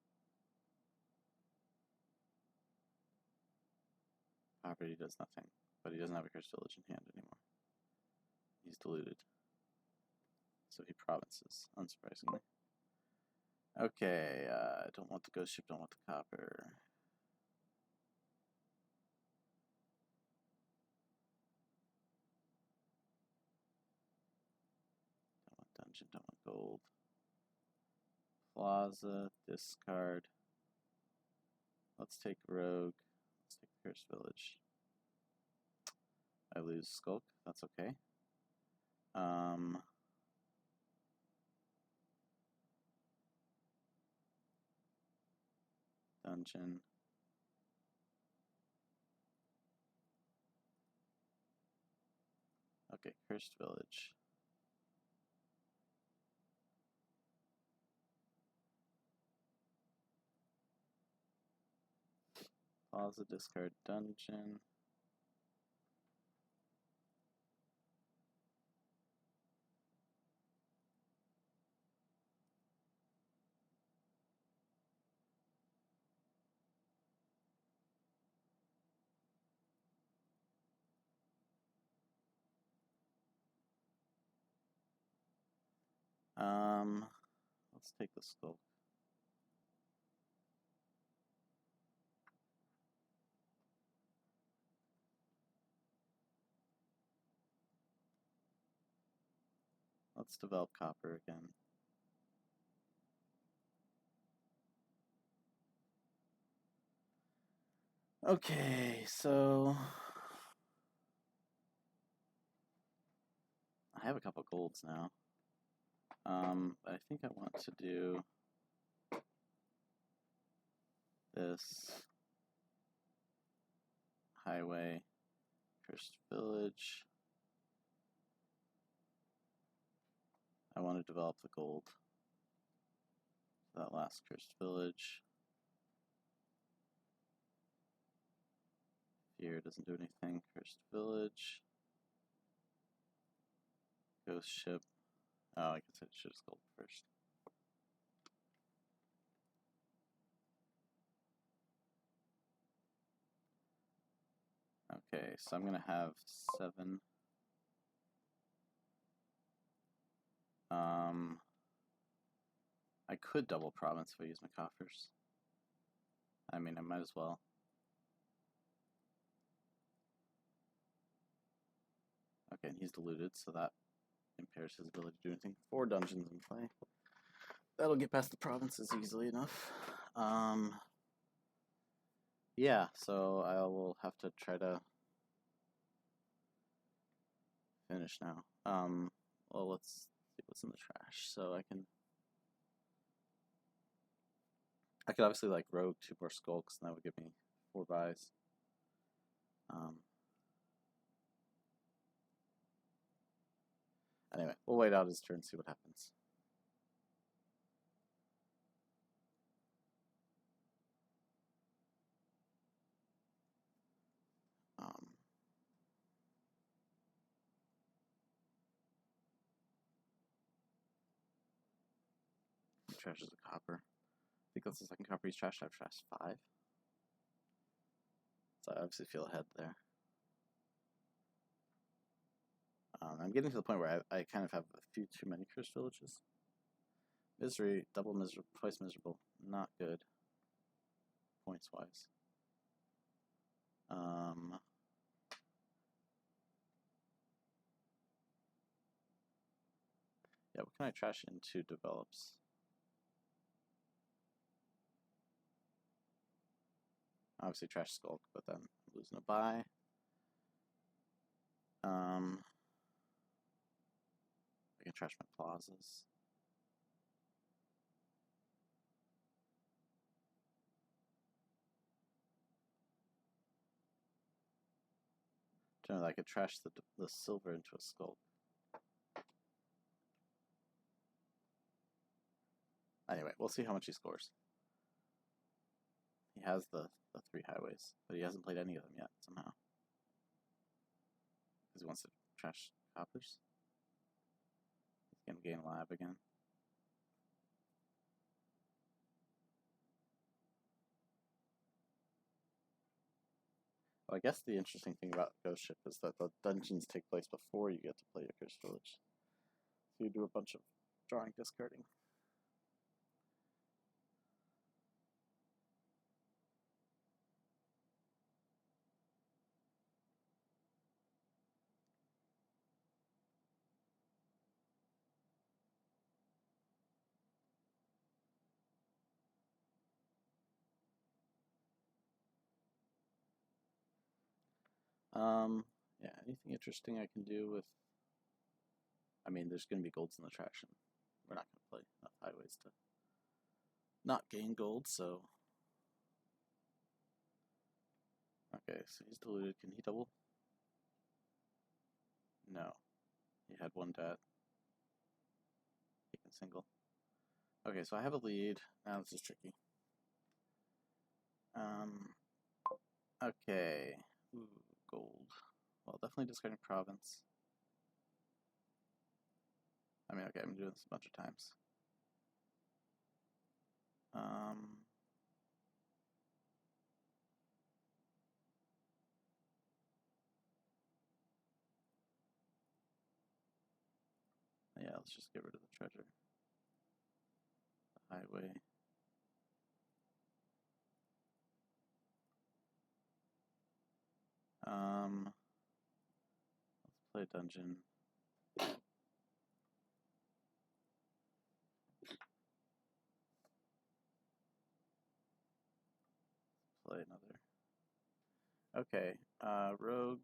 Poverty does nothing, but he doesn't have a cursed village in hand anymore. He's deluded. So he provinces, unsurprisingly. Okay, I don't want the ghost ship, don't want the copper. Don't want dungeon, don't want gold. Plaza, discard. Let's take rogue. Let's take cursed village. I lose skulk, that's okay. Dungeon. Okay, cursed village. Plaza, discard, dungeon. Let's take the skulk. Let's develop copper again. Okay, so I have a couple golds now. I think I want to do this highway, cursed village. I want to develop the gold. That last cursed village. Here doesn't do anything. Cursed village. Ghost ship. Oh, I guess I should have sculpted first. Okay, so I'm gonna have 7. I could double province if I use my coffers. I mean, I might as well. Okay, and he's diluted, so that impairs his ability to do anything. 4 dungeons in play. That'll get past the provinces easily enough. Yeah, so I will have to try to finish now. Well, let's see what's in the trash. So I could obviously like rogue 2 more skulks, and that would give me 4 buys. Anyway, we'll wait out his turn and see what happens. He trashes a copper. I think that's the second copper he's trashed. I've trashed 5. So I obviously feel ahead there. I'm getting to the point where I kind of have a few too many cursed villages. Misery, double miserable, twice miserable. Not good. Points wise. Yeah, what can I trash into develops? Obviously trash Skulk, but then I'm losing a buy. I can trash my plazas. Generally, I could trash the silver into a Skulk. Anyway, we'll see how much he scores. He has the 3 highways, but he hasn't played any of them yet, somehow. Because he wants to trash coppers. He's going to gain lab again. Well, I guess the interesting thing about Ghost Ship is that the dungeons take place before you get to play your Cursed Village. So you do a bunch of drawing, discarding. Yeah, anything interesting I can do with... I mean, there's going to be golds in the traction. We're not going to play enough highways to not gain gold, so... Okay, so he's diluted. Can he double? No. He had 1 dat. He can single. Okay, so I have a lead. Now this is tricky. Okay. Ooh, gold. Well, definitely discarding province. I mean, okay, I'm doing this a bunch of times. Yeah, let's just get rid of the treasure. The highway. Let's play dungeon. Play another. Okay, rogue.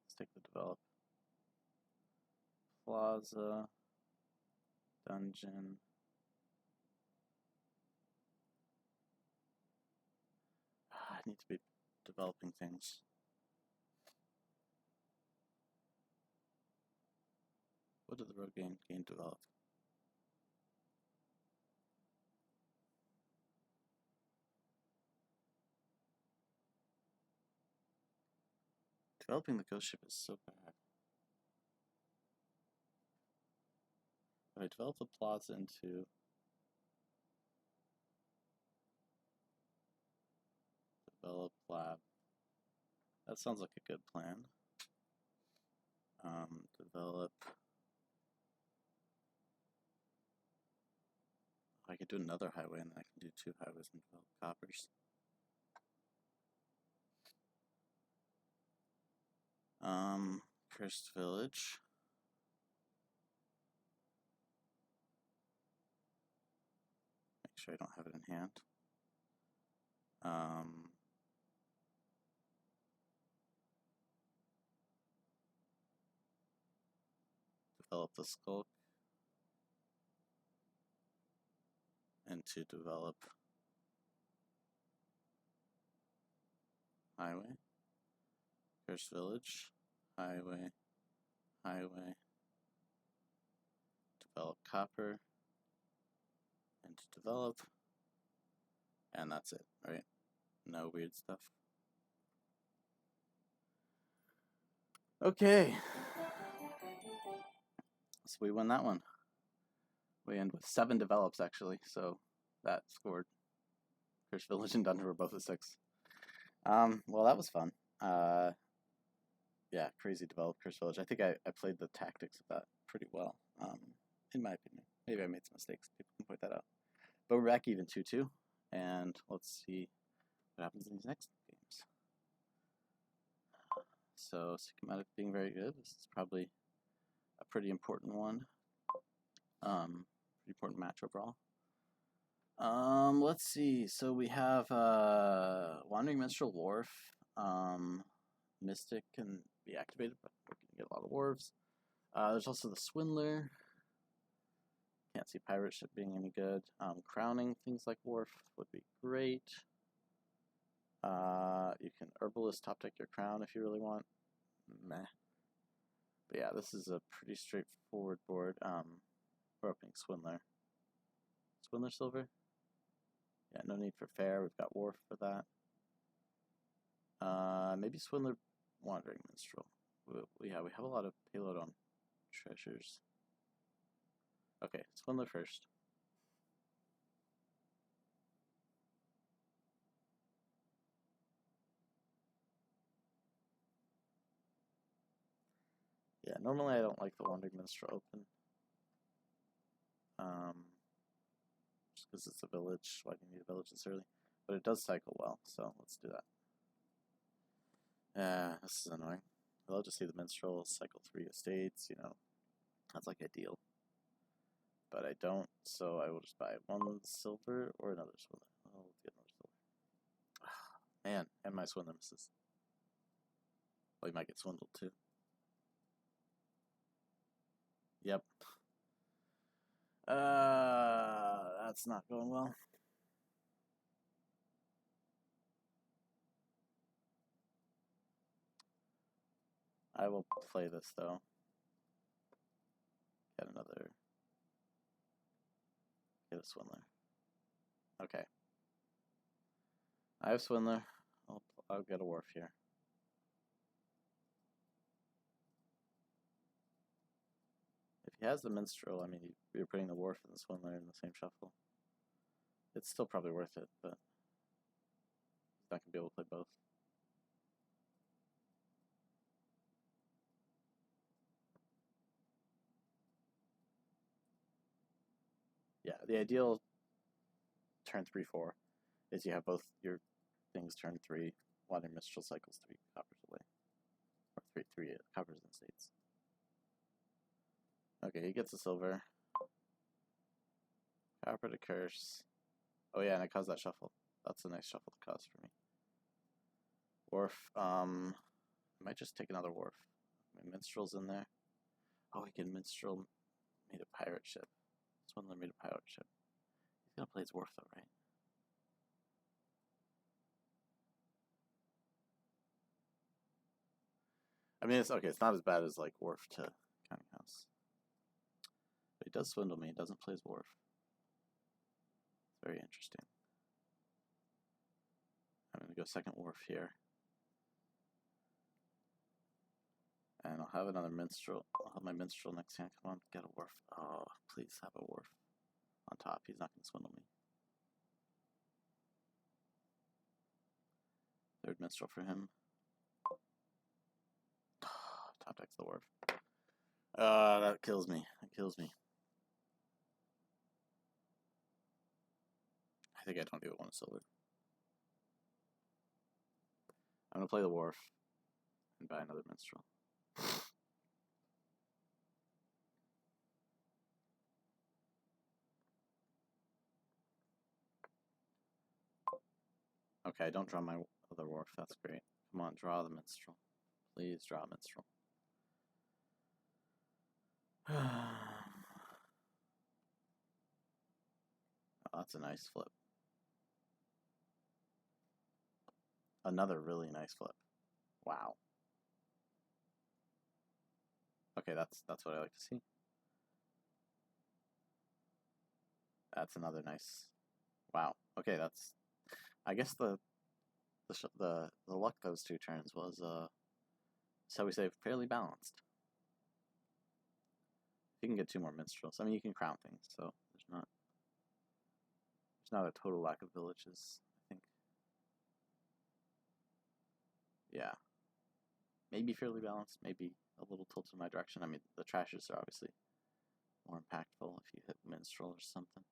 Let's take the develop. Plaza. Dungeon. I need to be developing things. What did the rogue gain develop? Developing the ghost ship is so bad. If I develop the plaza into develop lab, that sounds like a good plan. Develop. I could do another highway, and then I can do 2 highways and develop coppers. First village. Make sure I don't have it in hand. Develop the skulk. And to develop highway. First village. Highway. Highway. Develop copper. And to develop. And that's it, right? No weird stuff. Okay. So we won that one. We end with 7 develops, actually. So that scored. First village and dungeon were both a 6. Well, that was fun. Yeah, crazy develop first village. I think I played the tactics of that pretty well, in my opinion. Maybe I made some mistakes. People can point that out. But we're back even 2-2. And let's see what happens in these next games. So Sicomatic being very good. This is probably a pretty important one. Pretty important match overall. Let's see. So we have Wandering Minstrel Wharf. Mystic can be activated, but we're going to get a lot of wharves. There's also the Swindler. Can't see Pirate Ship being any good. Crowning things like Wharf would be great. You can Herbalist top deck your crown if you really want. Meh. But yeah, this is a pretty straightforward board. We're opening Swindler. Swindler Silver? Yeah, no need for Fair. We've got Wharf for that. Maybe Swindler Wandering Minstrel. Yeah, we have a lot of payload on treasures. Okay, Swindler first. Yeah, normally I don't like the Wandering Minstrel open. Just because it's a village. Why do you need a village this early? But it does cycle well, so let's do that. This is annoying. I'll just see the Minstrel, cycle 3 estates, you know. That's like ideal. But I don't, so I will just buy 1 silver or another Swindler. Oh, let's get another silver. Man, and my Swindler misses. Well, you might get swindled too. Yep. That's not going well. I will play this though. Get another. Get a Swindler. Okay. I have Swindler. I'll get a Wharf here. If he has the Minstrel, I mean, you're putting the Wharf and the Swindler in the same shuffle. It's still probably worth it, but he's not going to be able to play both. Yeah, the ideal turn 3-4 is you have both your things turn 3, Wandering Minstrel cycles 3 coppers away. Or 3 coppers and states. Okay, he gets a silver. Copper to curse. Oh yeah, and I caused that shuffle. That's a nice shuffle to cause for me. Wharf. I might just take another Wharf. My Minstrel's in there. Oh, he can Minstrel made a pirate ship. Swindler made a pirate ship. He's gonna play his Wharf though, right? I mean, it's okay. It's not as bad as like Wharf to Counting House. But he does swindle me. He doesn't play his Wharf. It's very interesting. I'm gonna go second Wharf here. And I'll have another minstrel. I'll have my minstrel next hand. Come on, get a wharf. Oh, please have a wharf on top. He's not going to swindle me. Third minstrel for him. Top deck's the wharf. That kills me. That kills me. I think I don't even want a silver. I'm going to play the wharf and buy another minstrel. Okay, I don't draw my other wharf. That's great. Come on, draw the minstrel. Please draw a minstrel. Oh, that's a nice flip. Another really nice flip. Wow. Okay, that's what I like to see. That's another nice. Wow. Okay, that's. I guess the luck those two turns was shall we say fairly balanced. You can get two more minstrels. I mean, you can crown things, so there's not a total lack of villages, I think. Yeah. Maybe fairly balanced, maybe a little tilted in my direction. I mean, the trashes are obviously more impactful if you hit minstrel or something.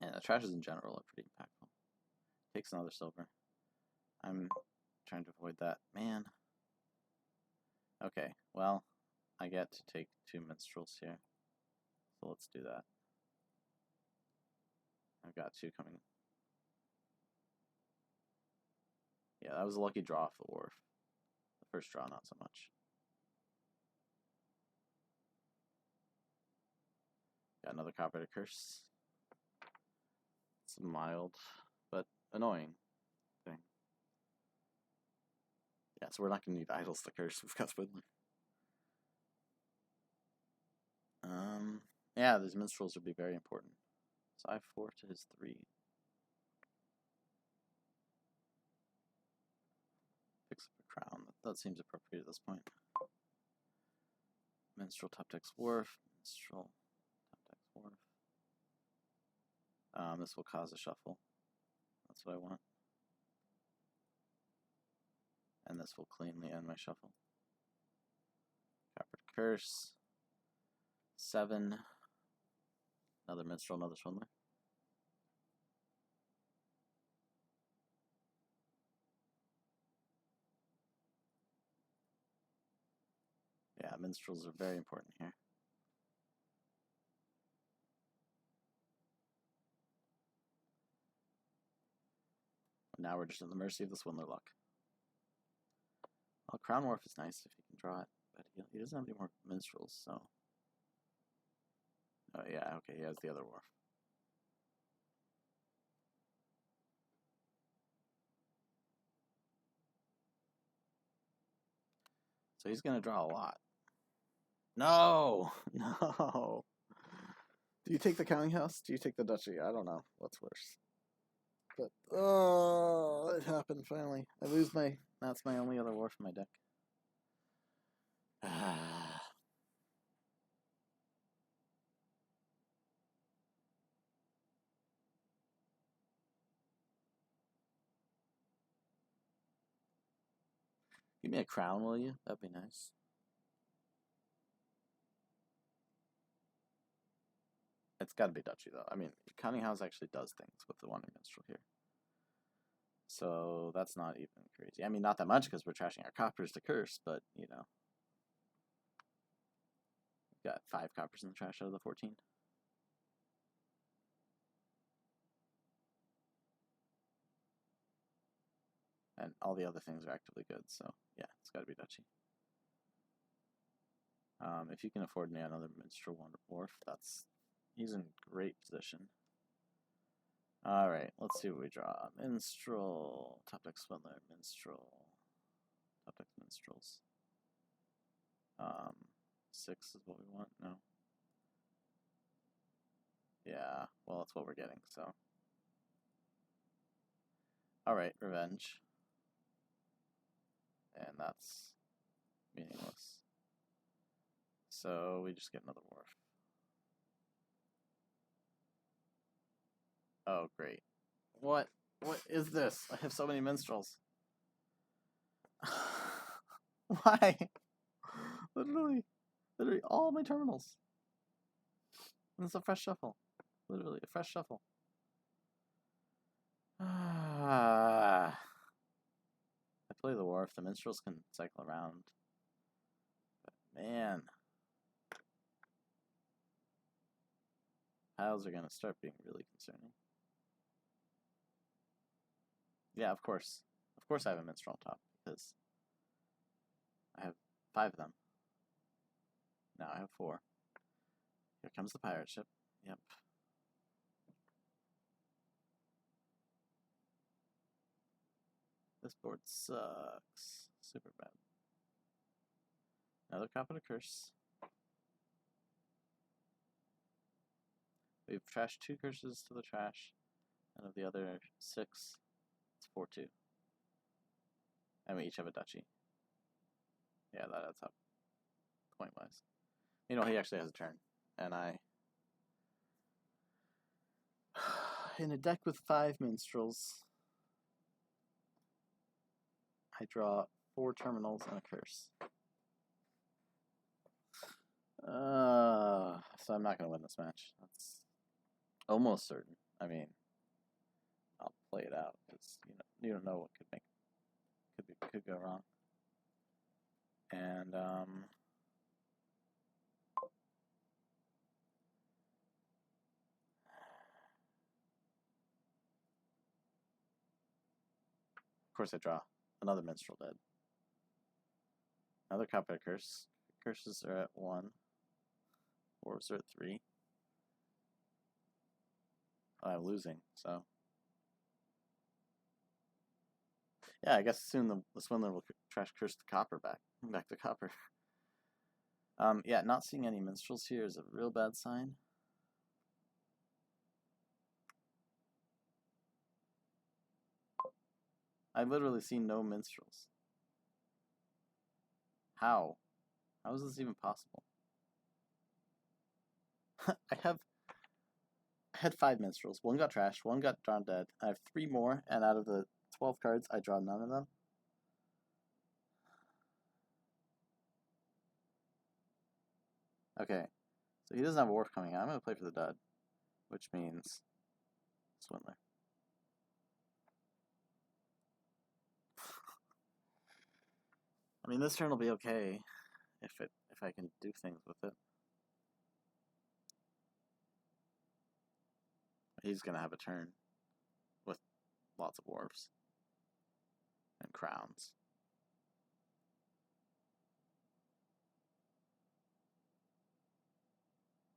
And the trashes in general are pretty impactful. Takes another silver. I'm trying to avoid that. Man. Okay, well, I get to take two minstrels here. So let's do that. I've got two coming. Yeah, that was a lucky draw off the wharf. The first draw, not so much. Got another copper to curse. It's a mild, but annoying thing. Yeah, so we're not going to need idols to curse. We've got Swindler. Yeah, these minstrels would be very important. So I have 4 to his 3. Picks up a crown. That seems appropriate at this point. Minstrel, top deck's wharf. Minstrel, top deck's wharf. This will cause a shuffle. That's what I want. And this will cleanly end my shuffle. Copper to curse. 7. Another minstrel, another swindler. Yeah, minstrels are very important here. Now we're just at the mercy of the swindler luck. Well, crown wharf is nice if he can draw it, but he doesn't have any more minstrels, so. Oh yeah, okay, he has the other wharf. So he's gonna draw a lot. No! No! Do you take the counting house? Do you take the duchy? I don't know. What's worse? But, oh, it happened finally. I lose my. That's my only other wharf in my deck. Give me a crown, will you? That'd be nice. It's gotta be duchy, though. I mean, counting house actually does things with the one minstrel here. So that's not even crazy. I mean, not that much because we're trashing our coppers to curse, but, you know. We've got 5 coppers in the trash out of the 14. And all the other things are actively good, so yeah, it's got to be duchy. If you can afford me another minstrel wharf, he's in great position. All right, let's see what we draw. Minstrel, top deck swindler, minstrel, top deck minstrels. 6 is what we want. No. Yeah, well, that's what we're getting. So. All right, revenge. and that's meaningless. So we just get another wharf. Oh, great. What? What is this? I have so many minstrels. Why? Literally all my terminals. And it's a fresh shuffle. Literally a fresh shuffle. I play the wharf. The minstrels can cycle around. But man, piles are gonna start being really concerning. Yeah, of course. Of course I have a minstrel on top because I have 5 of them. Now I have 4. Here comes the pirate ship. Yep. This board sucks. Super bad. Another copy to curse. We've trashed 2 curses to the trash, and of the other 6, it's 4-2. And we each have a duchy. Yeah, that adds up, point-wise. You know, he actually has a turn, and I... In a deck with 5 minstrels, I draw 4 terminals and a curse. So I'm not going to win this match. That's almost certain. I mean, I'll play it out because you don't know what could go wrong. And of course I draw another minstrel dead. Another copy of curse. Curses are at 1. Dwarves are at 3. Oh, I'm losing, so. Yeah, I guess soon the swindler will trash curse the copper back to copper. Yeah, not seeing any minstrels here is a real bad sign. I've literally seen no minstrels. How? How is this even possible? I had 5 minstrels. 1 got trashed, 1 got drawn dead. I have 3 more, and out of the 12 cards, I draw none of them. Okay, so he doesn't have a wharf coming out. I'm going to play for the dud, which means swindler. I mean, this turn will be okay if I can do things with it. He's gonna have a turn with lots of wharfs and crowns.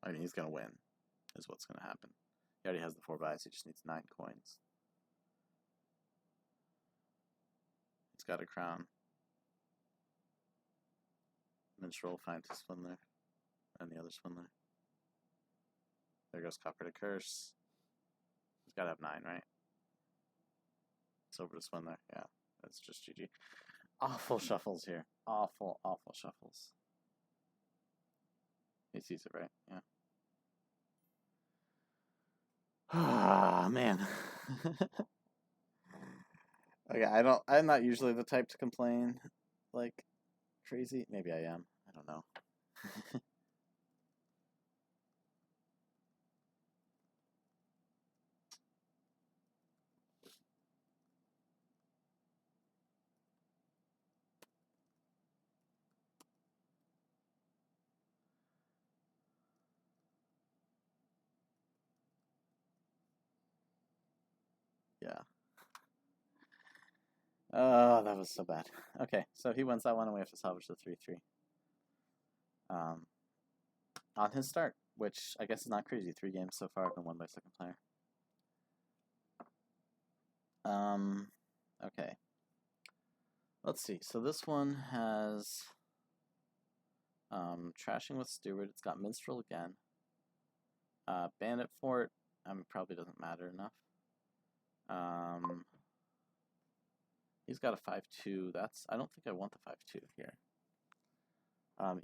I mean, he's gonna win, is what's gonna happen. He already has the 4 buys. He just needs 9 coins. He's got a crown. Minstrel finds his swindler and the other swindler. There goes copper to curse. He's got to have 9, right? It's over to swindler. Yeah, that's just GG. Awful shuffles here. Awful, awful shuffles. He sees it, right? Yeah. Ah, man. Okay, I'm not usually the type to complain like crazy. Maybe I am. I don't know. Yeah. Oh, that was so bad. Okay, so he wins that one, and we have to salvage the 3-3. On his start, which I guess is not crazy. 3 games so far have been won by second player. Okay. Let's see. So this one has Trashing with Steward. It's got Minstrel again. Bandit Fort, probably doesn't matter enough. He's got a 5-2. That's, I don't think I want the 5-2 here.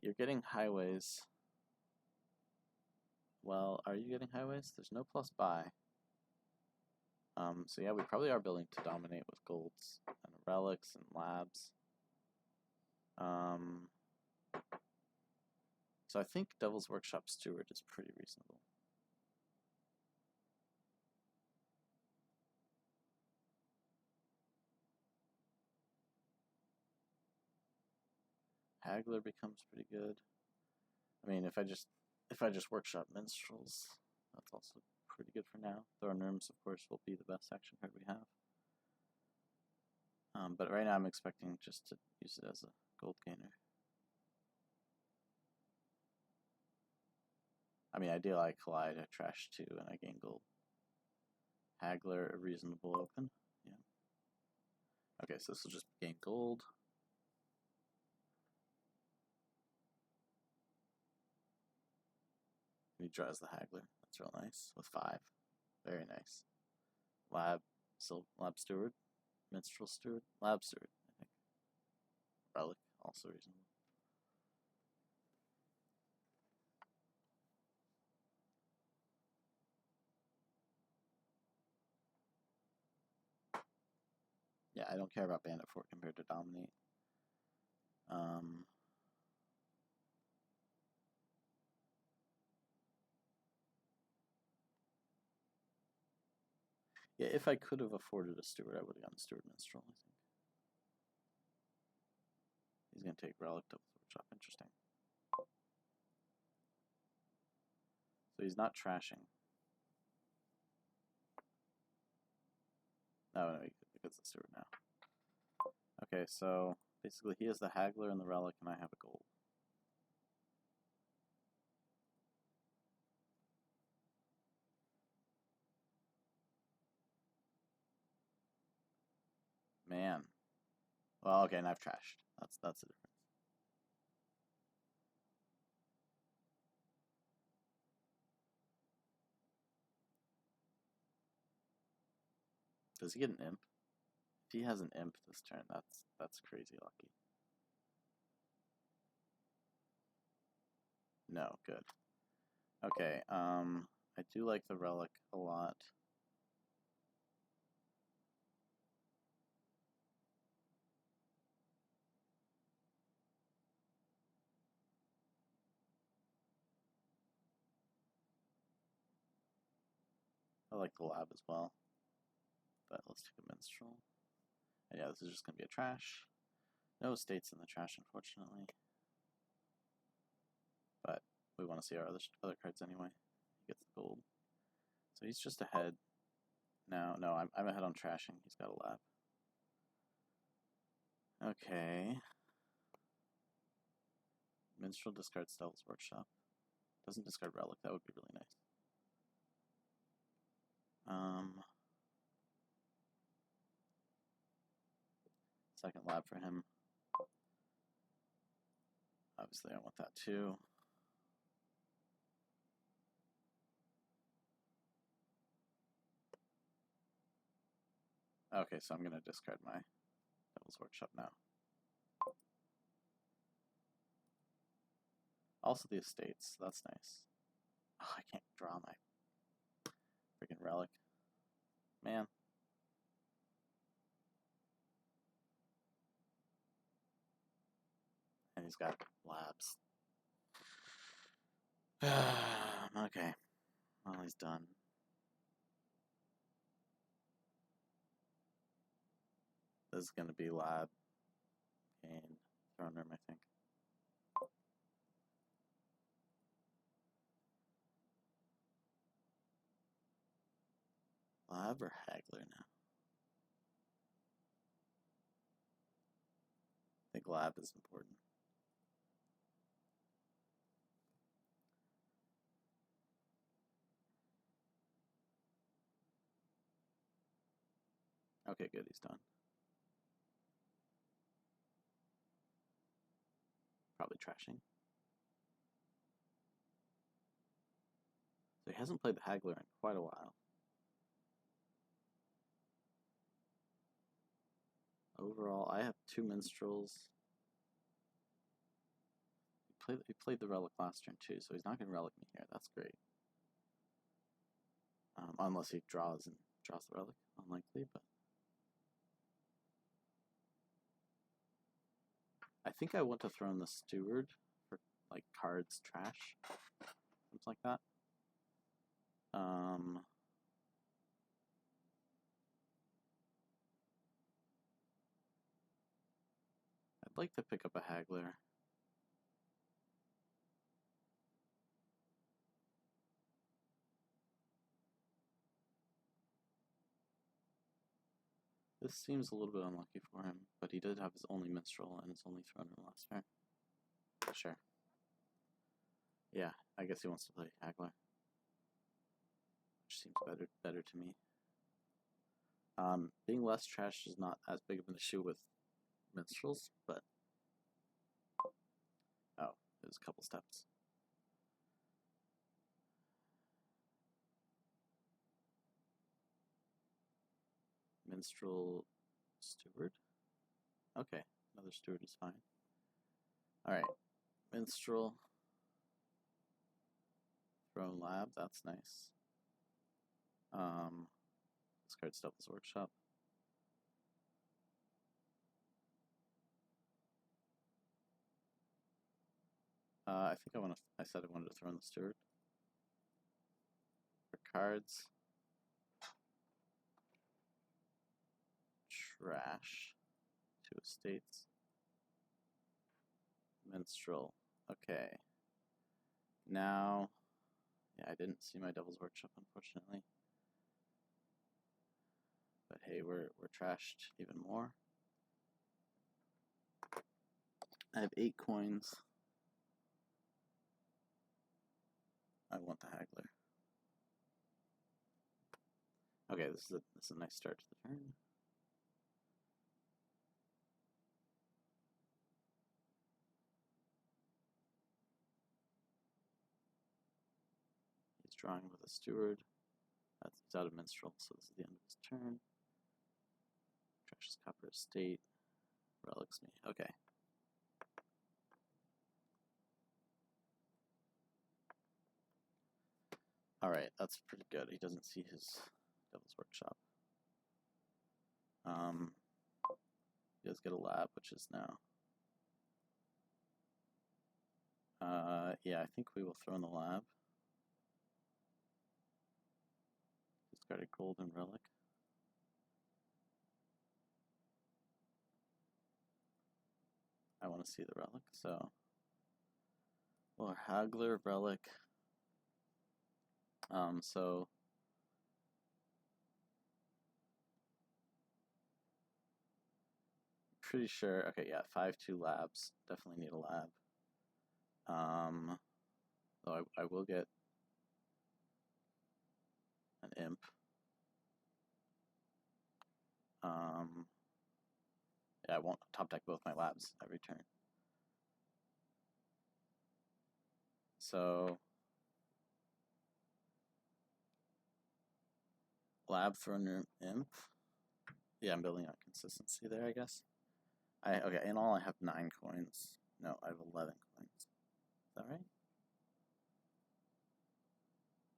You're getting highways. Well, are you getting highways? There's no plus buy. So yeah, we probably are building to dominate with golds and relics and labs. So I think Devil's Workshop Steward is pretty reasonable. Haggler becomes pretty good. I mean, if I just workshop minstrels, that's also pretty good for now. Throne Rooms, of course, will be the best action card we have. But right now I'm expecting just to use it as a gold gainer. I mean, ideally I collide, I trash 2, and I gain gold. Haggler, a reasonable open. Yeah. Okay, so this will just gain gold. He draws the Haggler. That's real nice. With 5. Very nice. Lab Steward. Minstrel Steward. Lab Steward, I think. Relic, also reasonable. Yeah, I don't care about Bandit Fort compared to Dominate. Yeah, if I could have afforded a Steward, I would have gone Steward Minstrel, I think. He's going to take Relic Devil's Workshop. Interesting. So he's not trashing. No, he gets the Steward now. Okay, so basically he has the Haggler and the Relic, and I have a gold. Man. Well, okay, and I've trashed. That's the difference. Does he get an imp? If he has an imp this turn, that's crazy lucky. No, good. Okay, I do like the Relic a lot. I like the Lab as well. But let's take a Minstrel. And yeah, this is just going to be a trash. No estates in the trash, unfortunately. But we want to see our other cards anyway. He gets the gold. So he's just ahead. Now, no, I'm ahead on trashing. He's got a Lab. Okay. Minstrel discards Devil's Workshop. Doesn't discard Relic. That would be really nice. Second Lab for him. Obviously, I want that too. Okay, so I'm going to discard my Devil's Workshop now. Also the estates, that's nice. Oh, I can't draw my freaking Relic. Man. And he's got Labs. Okay. Well, he's done. This is going to be Lab. Gain. Throne Room, I think. Lab or Haggler now? I think Lab is important. Okay, good, he's done. Probably trashing. So he hasn't played the Haggler in quite a while. overall, I have 2 minstrels. He played the relic last turn too, so he's not going to relic me here. That's great. Unless he draws the relic, unlikely, but I think I want to throw in the steward for like cards trash, something like that. I'd like to pick up a haggler. This seems a little bit unlucky for him, but he did have his only minstrel and his only throne in last turn. Sure. Yeah, I guess he wants to play haggler, which seems better to me. Being less trash is not as big of an issue with minstrels, but oh, there's a couple steps. Minstrel steward. Okay, another steward is fine. Alright, minstrel. Throne lab, that's nice. Discard Devil's Workshop. I think I said I wanted to throw in the steward. For cards. Trash. 2 estates. Minstrel. Okay. Now, yeah, I didn't see my Devil's Workshop, unfortunately. But hey, we're trashed even more. I have 8 coins. I want the haggler. Okay, this is a nice start to the turn. He's drawing with a steward. He's out of minstrel, so this is the end of his turn. Trashes copper estate. Relics me. Okay. Alright, that's pretty good. He doesn't see his Devil's Workshop. He does get a lab, which is now. Yeah, I think we will throw in the lab. Discard a golden relic. I want to see the relic, so. Well, haggler relic. So. Pretty sure. Okay, yeah, 5/2 labs. Definitely need a lab. Though I will get an imp. Yeah, I won't top deck both my labs every turn. So lab thrown imp. Yeah, I'm building on consistency there, I guess. Okay, in all I have 9 coins. No, I have 11 coins. Is that right?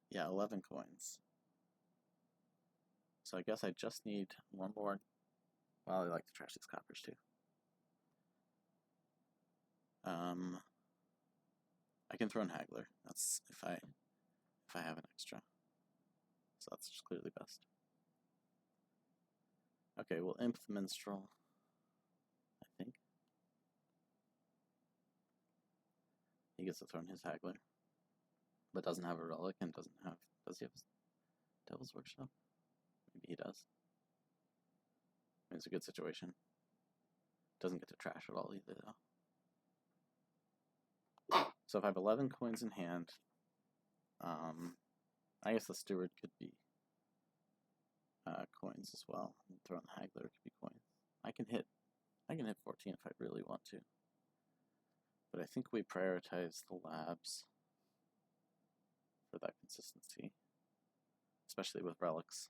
Yeah, 11 coins. So I guess I just need one more. Well, I like to trash these coppers too. I can throw in haggler. That's if I have an extra. So that's just clearly best. Okay, we'll imp the minstrel, I think. He gets to throw in his haggler, but doesn't have a relic and doesn't have. Does he have Devil's Workshop? Maybe he does. I mean, it's a good situation. Doesn't get to trash at all either, though. So if I have 11 coins in hand, I guess the steward could be coins as well. And throw in the haggler could be coins. I can hit 14 if I really want to. But I think we prioritize the labs for that consistency, especially with relics.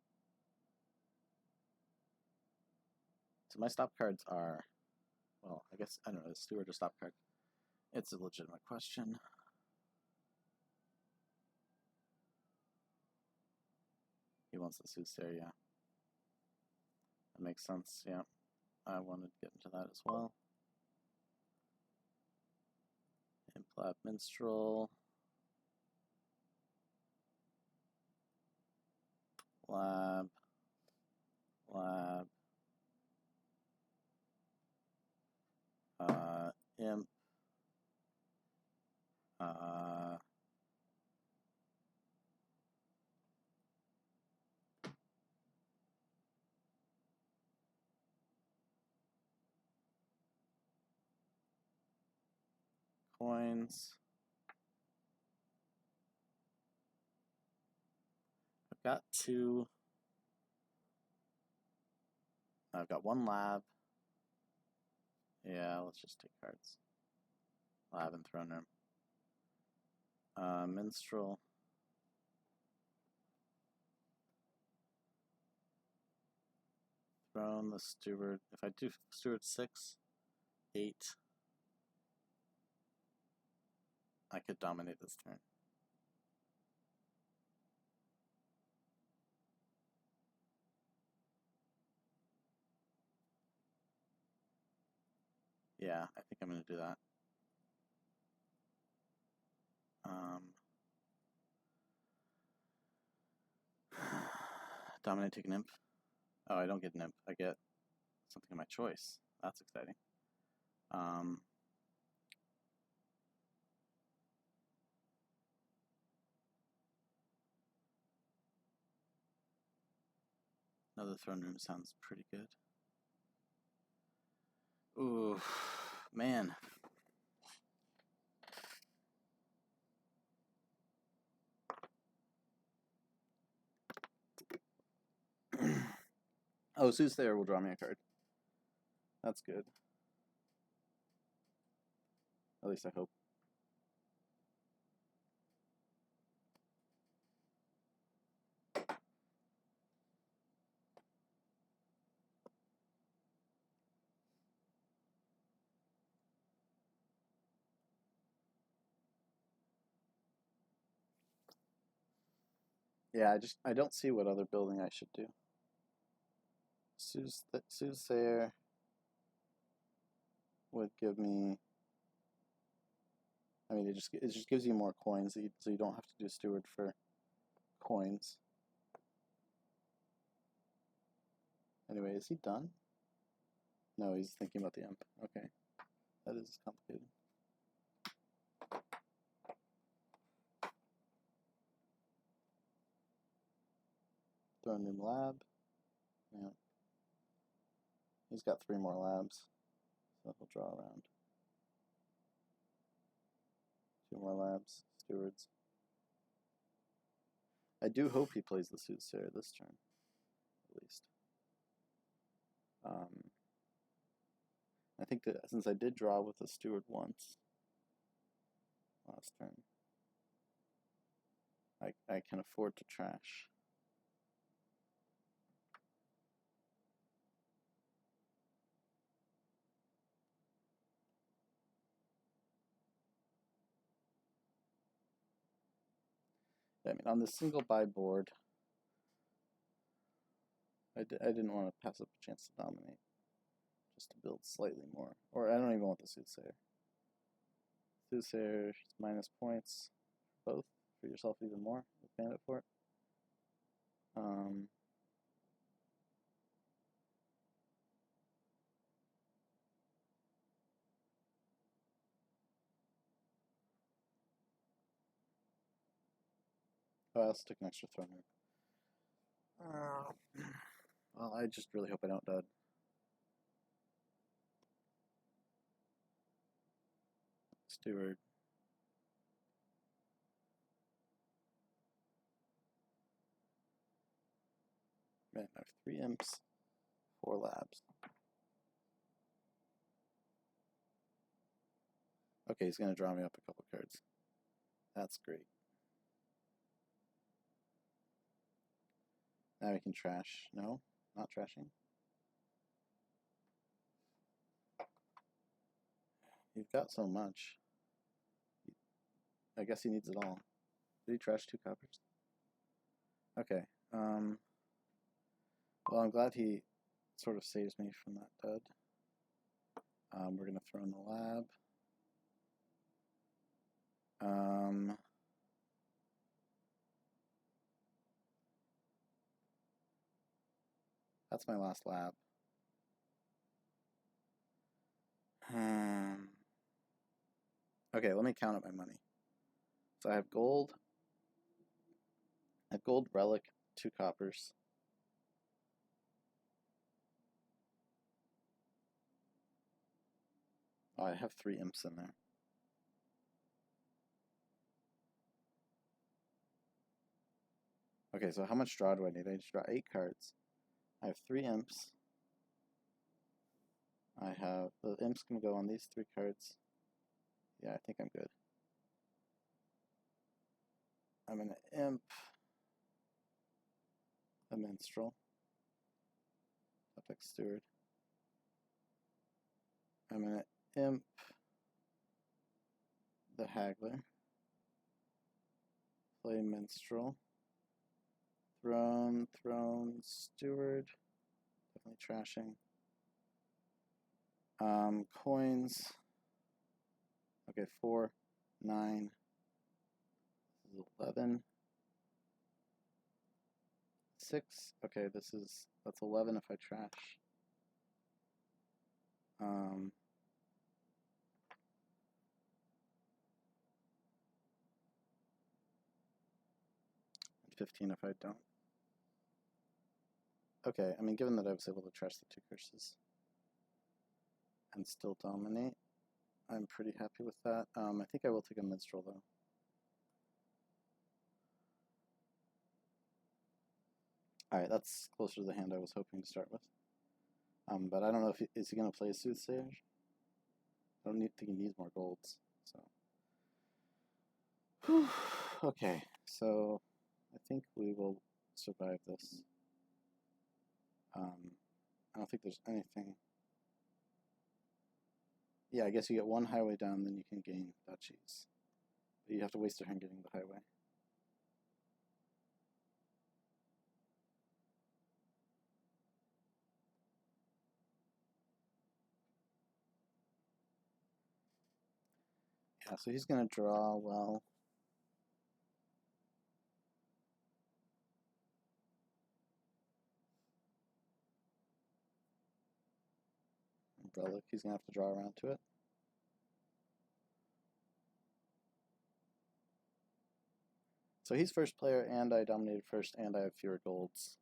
Okay. So my stop cards are, well, I guess, I don't know, is Steward a stop card? It's a legitimate question. He wants the Soothsayer, yeah. That makes sense, yeah. I wanted to get into that as well. Implab Minstrel. Lab. Lab. Imp. Coins. I've got two. I've got one lab. Yeah, let's just take cards. Lab and Throne Room. Minstrel. Throne, the Steward. If I do Steward 6, 8, I could dominate this turn. Yeah, I think I'm going to do that. Dominate, take an imp. Oh, I don't get an imp. I get something of my choice. That's exciting. Another Throne Room sounds pretty good. Ooh, man. Oh, Soothsayer will draw me a card. That's good. At least I hope. Yeah, I don't see what other building I should do. Soothsayer would give me. I mean, it just gives you more coins, so you don't have to do Steward for coins. Anyway, is he done? No, he's thinking about the imp. Okay, that is complicated. Throne Room Lab. Yeah. He's got 3 more labs, so he'll draw around. 2 more labs, Stewards. I do hope he plays the Soothsayer this turn, at least. I think that since I did draw with the Steward once last turn, I can afford to trash. I mean, on this single buy board, I didn't want to pass up a chance to dominate, just to build slightly more. Or I don't even want the Soothsayer. Soothsayer minus points, both, for yourself even more with Bandit Fort. Oh, I also took an extra Throne Room. Well, I just really hope I don't dud. Steward. Man, I have 3 imps, 4 labs. Okay, he's going to draw me up a couple cards. That's great. Now we can trash. No, not trashing. You've got so much. I guess he needs it all. Did he trash 2 coppers? Okay. Well, I'm glad he sort of saves me from that dud. We're going to throw in the lab. That's my last lab. Okay, let me count up my money. So I have gold. I have gold, relic, 2 coppers. Oh, I have 3 imps in there. Okay, so how much draw do I need? I need to draw 8 cards. I have 3 imps. I have, the imp's gonna go on these 3 cards. Yeah, I think I'm good. I'm gonna imp a minstrel, Epic Steward. I'm gonna imp the haggler, play minstrel, throne, steward, definitely trashing. Coins. Okay, 4, 9, 11, 6. Okay, that's 11 if I trash. 15 if I don't. Okay, I mean, given that I was able to trash the 2 curses and still dominate, I'm pretty happy with that. I think I will take a minstrel though. Alright, that's closer to the hand I was hoping to start with. But I don't know if is he going to play a Soothsayer? I don't think he needs more golds. So, okay, so I think we will survive this. I don't think there's anything. Yeah, I guess you get 1 highway down, then you can gain duchies. But you have to waste a turn getting the highway. Yeah, so he's going to draw well. Relic, he's going to have to draw around to it. So he's first player, and I dominated first, and I have fewer golds.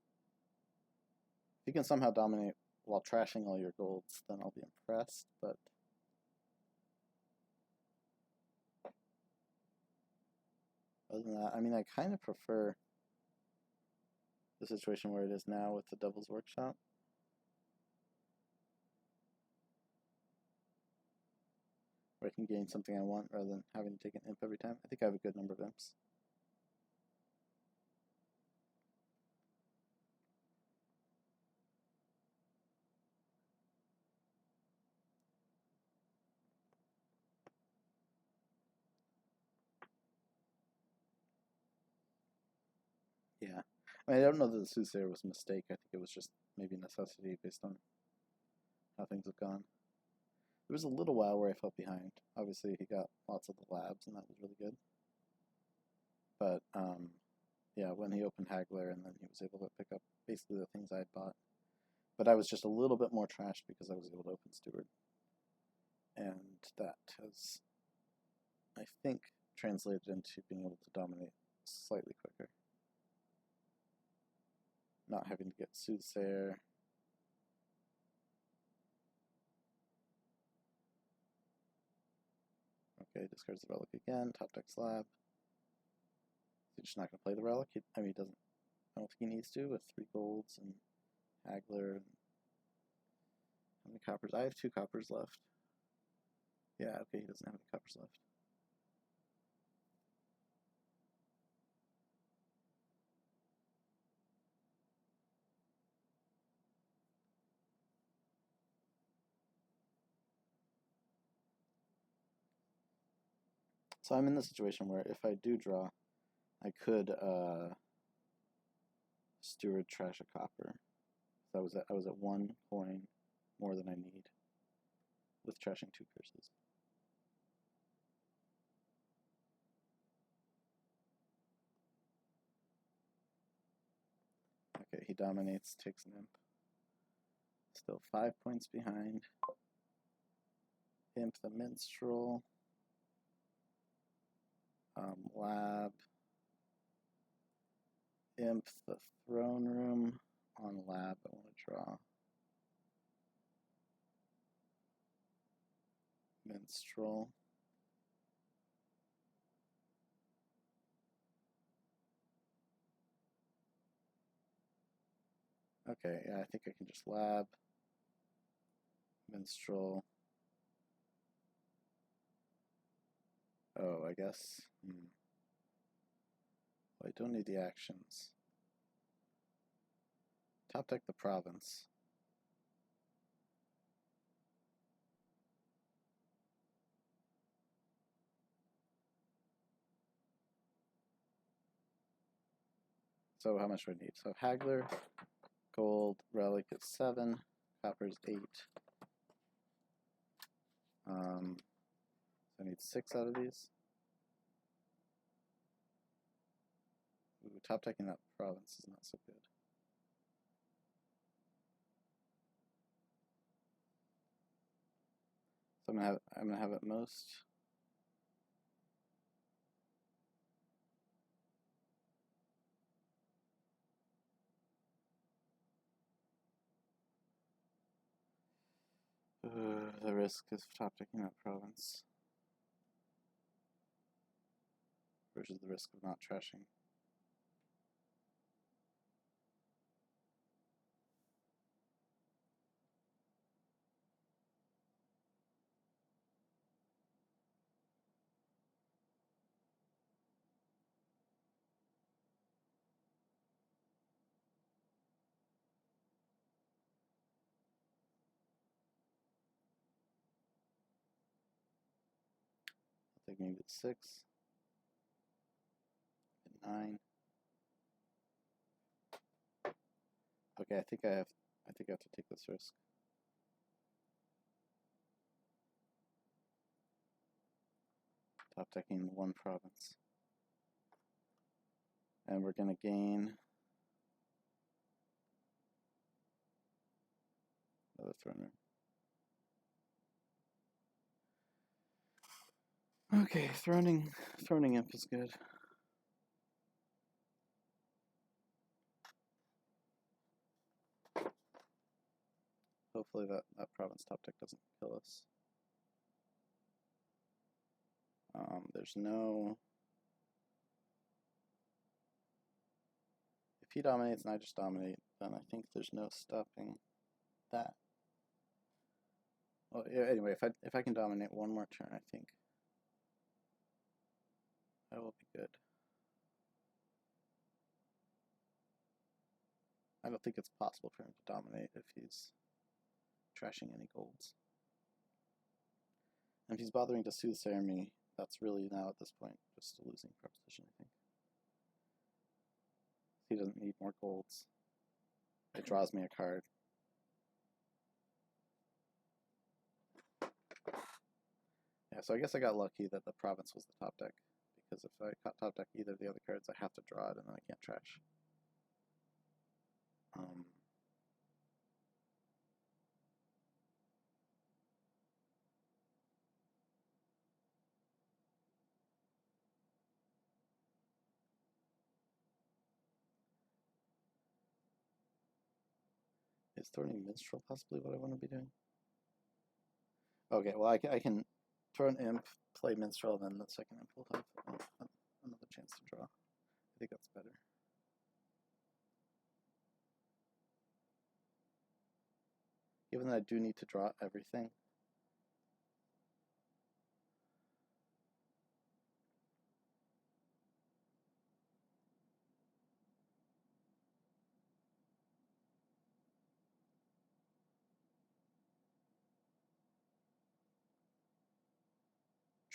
If you can somehow dominate while trashing all your golds, then I'll be impressed, but... Other than that, I mean, I kind of prefer the situation where it is now with the Devil's Workshop. Where I can gain something I want rather than having to take an imp every time. I think I have a good number of imps. Yeah. I mean, I don't know that the Soothsayer was a mistake. I think it was just maybe necessity based on how things have gone. There was a little while where I felt behind. Obviously, he got lots of the labs, and that was really good. But, yeah, when he opened Haggler, and then he was able to pick up basically the things I had bought. But I was just a little bit more trashed because I was able to open Steward. And that has, I think, translated into being able to dominate slightly quicker. Not having to get Soothsayer. Okay, discards the relic again, top deck slab. He's just not going to play the relic. I mean, he doesn't. I don't think he needs to with 3 golds and Haggler. And how many coppers? I have 2 coppers left. Yeah, okay, he doesn't have any coppers left. So I'm in the situation where if I do draw, I could steward trash a copper. So I was at 1 coin more than I need with trashing 2 curses. Okay, he dominates, takes an imp. Still 5 points behind. Imp the minstrel. Lab. Imp the throne room. On lab, I want to draw. Minstrel. Okay, yeah, I think I can just lab. Minstrel. Oh, I guess. Well, I don't need the actions. Top deck the province. So how much do I need? So Haggler, gold, relic is 7, copper is 8. So I need 6 out of these. Ooh, top decking that province is not so good. So I'm gonna have at most. The risk is top decking that province versus the risk of not trashing. I'll take maybe 6 and 9. Okay, I think I have to take this risk. Top decking 1 province. And we're gonna gain another throne room. Okay, throning imp is good. Hopefully that province top deck doesn't kill us. There's no... If he dominates and I just dominate, then I think there's no stopping that. Well, yeah, anyway, if I can dominate 1 more turn, I think that will be good. I don't think it's possible for him to dominate if he's trashing any golds. And if he's bothering to soothsayer me, that's really now at this point just a losing proposition, I think. He doesn't need more golds. It draws me a card. Yeah, so I guess I got lucky that the province was the top deck, because if I top deck either of the other cards, I have to draw it and then I can't trash. Is Thorny Minstrel possibly what I want to be doing? Okay, well I can throw an imp, play Minstrel, and then the second imp will have another chance to draw. I think that's better. Given that I do need to draw everything.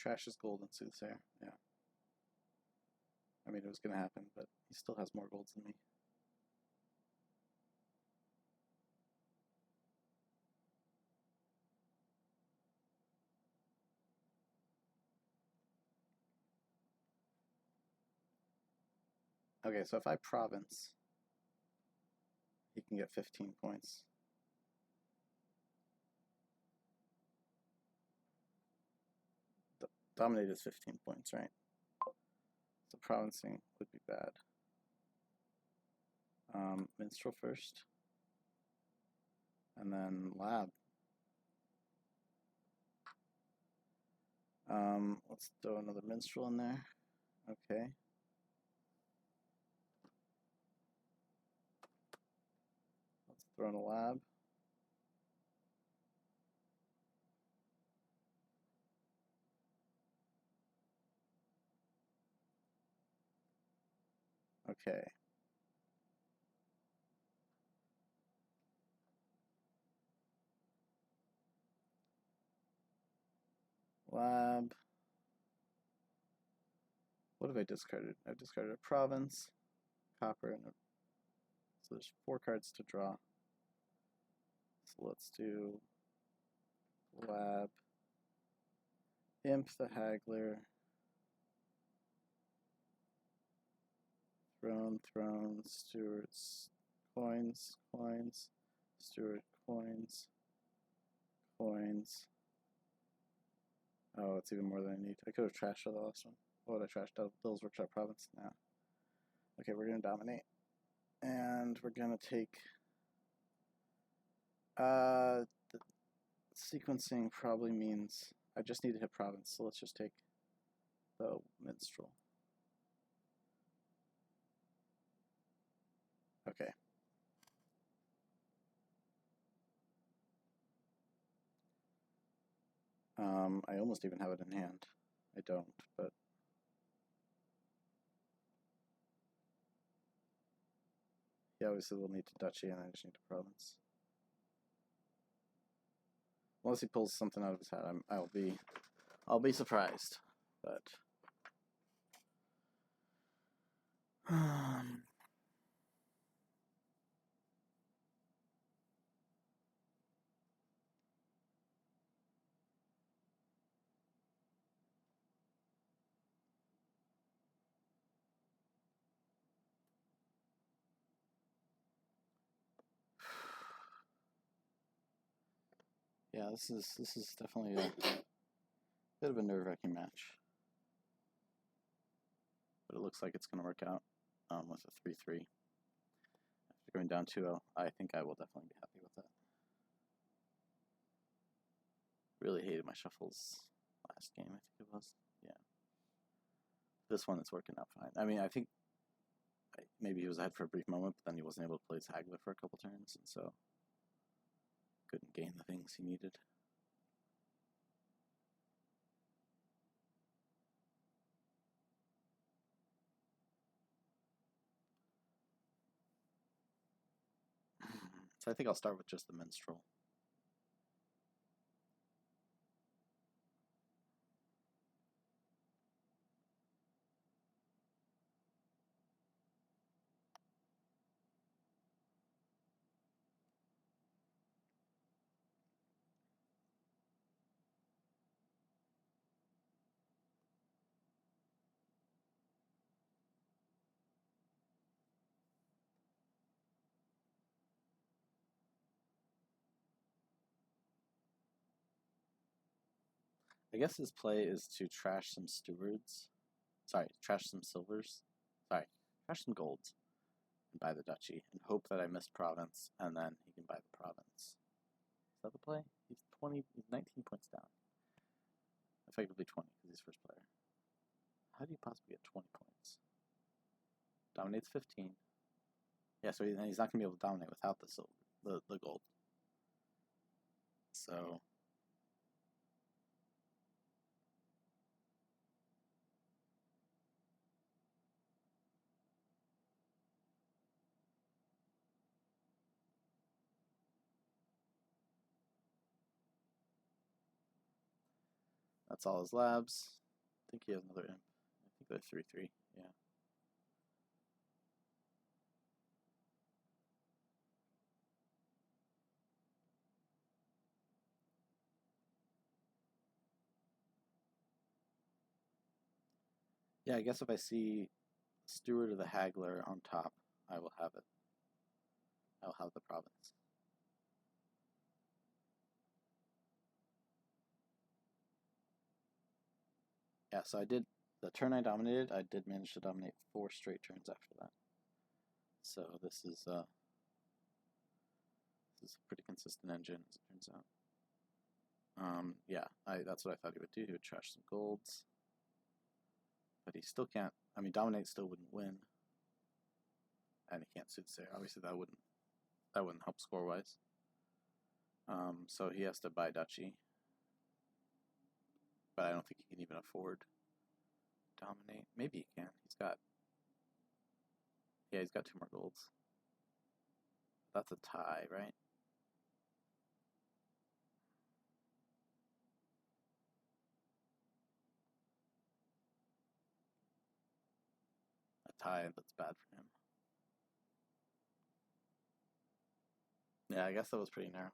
trash his gold and Soothsayer. Yeah. I mean, it was going to happen, but he still has more golds than me. Okay, so if I province, he can get 15 points. Dominate is 15 points, right? So provincing would be bad. Minstrel first. And then lab. Let's throw another minstrel in there. Okay. Let's throw in a lab. Okay. Lab. What have I discarded? I've discarded a province, copper, and so there's 4 cards to draw. So let's do lab, imp the haggler, throne, stewards, coins, steward, coins. Oh, it's even more than I need. I could have trashed out the last one. What would I trashed out? Bill's Workshop Province? No. Okay, we're going to dominate. And we're going to take... the sequencing probably means I just need to hit province, so let's just take the minstrel. Okay. I almost even have it in hand. I don't, but... Yeah, obviously we'll need to duchy, and I just need to province. Unless he pulls something out of his hat, I'll be surprised. But yeah, this is definitely a bit of a nerve-wracking match. But it looks like it's going to work out with a 3-3. After going down 2-0, I think I will definitely be happy with that. Really hated my shuffles last game, I think it was. Yeah. This one is working out fine. I mean, I think maybe he was ahead for a brief moment, but then he wasn't able to play his haggler for a couple turns, and so couldn't gain the things he needed. So I think I'll start with just the minstrel. I guess his play is to trash some stewards. Sorry, trash some silvers. Sorry, trash some golds and buy the duchy and hope that I missed province and then he can buy the province. Is that the play? He's 19 points down. Effectively 20 because he's first player. How do you possibly get 20 points? Dominates 15. Yeah, so he's not gonna be able to dominate without the silver, the gold. So That's all his labs. I think he has another imp. I think they're 3/3. Yeah. Yeah, I guess if I see Steward of the Haggler on top, I will have it. I will have the province. Yeah, so I did, the turn I dominated, I did manage to dominate 4 straight turns after that. So this is a pretty consistent engine, as it turns out. Yeah, that's what I thought he would do. He would trash some golds. But he still can't, I mean, dominate still wouldn't win. And he can't soothsayer. Obviously that wouldn't help score-wise. So he has to buy duchy. But I don't think he can even afford dominate. Maybe he can. He's got 2 more golds. That's a tie, right? A tie that's bad for him. Yeah, I guess that was pretty narrow.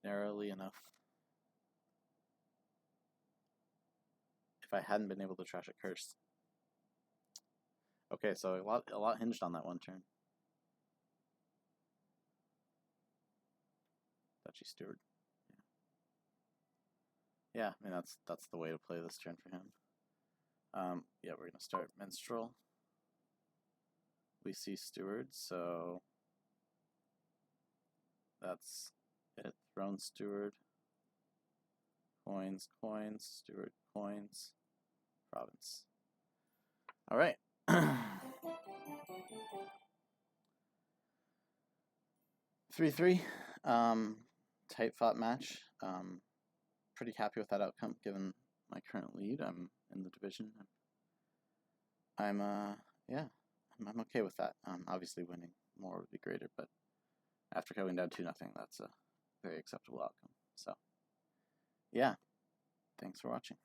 Narrowly enough. If I hadn't been able to trash a curse. Okay, so a lot hinged on that one turn. Duchy Steward. Yeah, I mean that's the way to play this turn for him. Yeah, we're gonna start Minstrel. We see Steward, so that's it. Throne Steward. Coins, coins, Steward, coins, province. All right. 3/3. Tight fought match. Pretty happy with that outcome given my current lead. I'm in the division. I'm okay with that. Obviously winning more would be greater, but after going down 2-0, that's a very acceptable outcome. So, yeah, thanks for watching.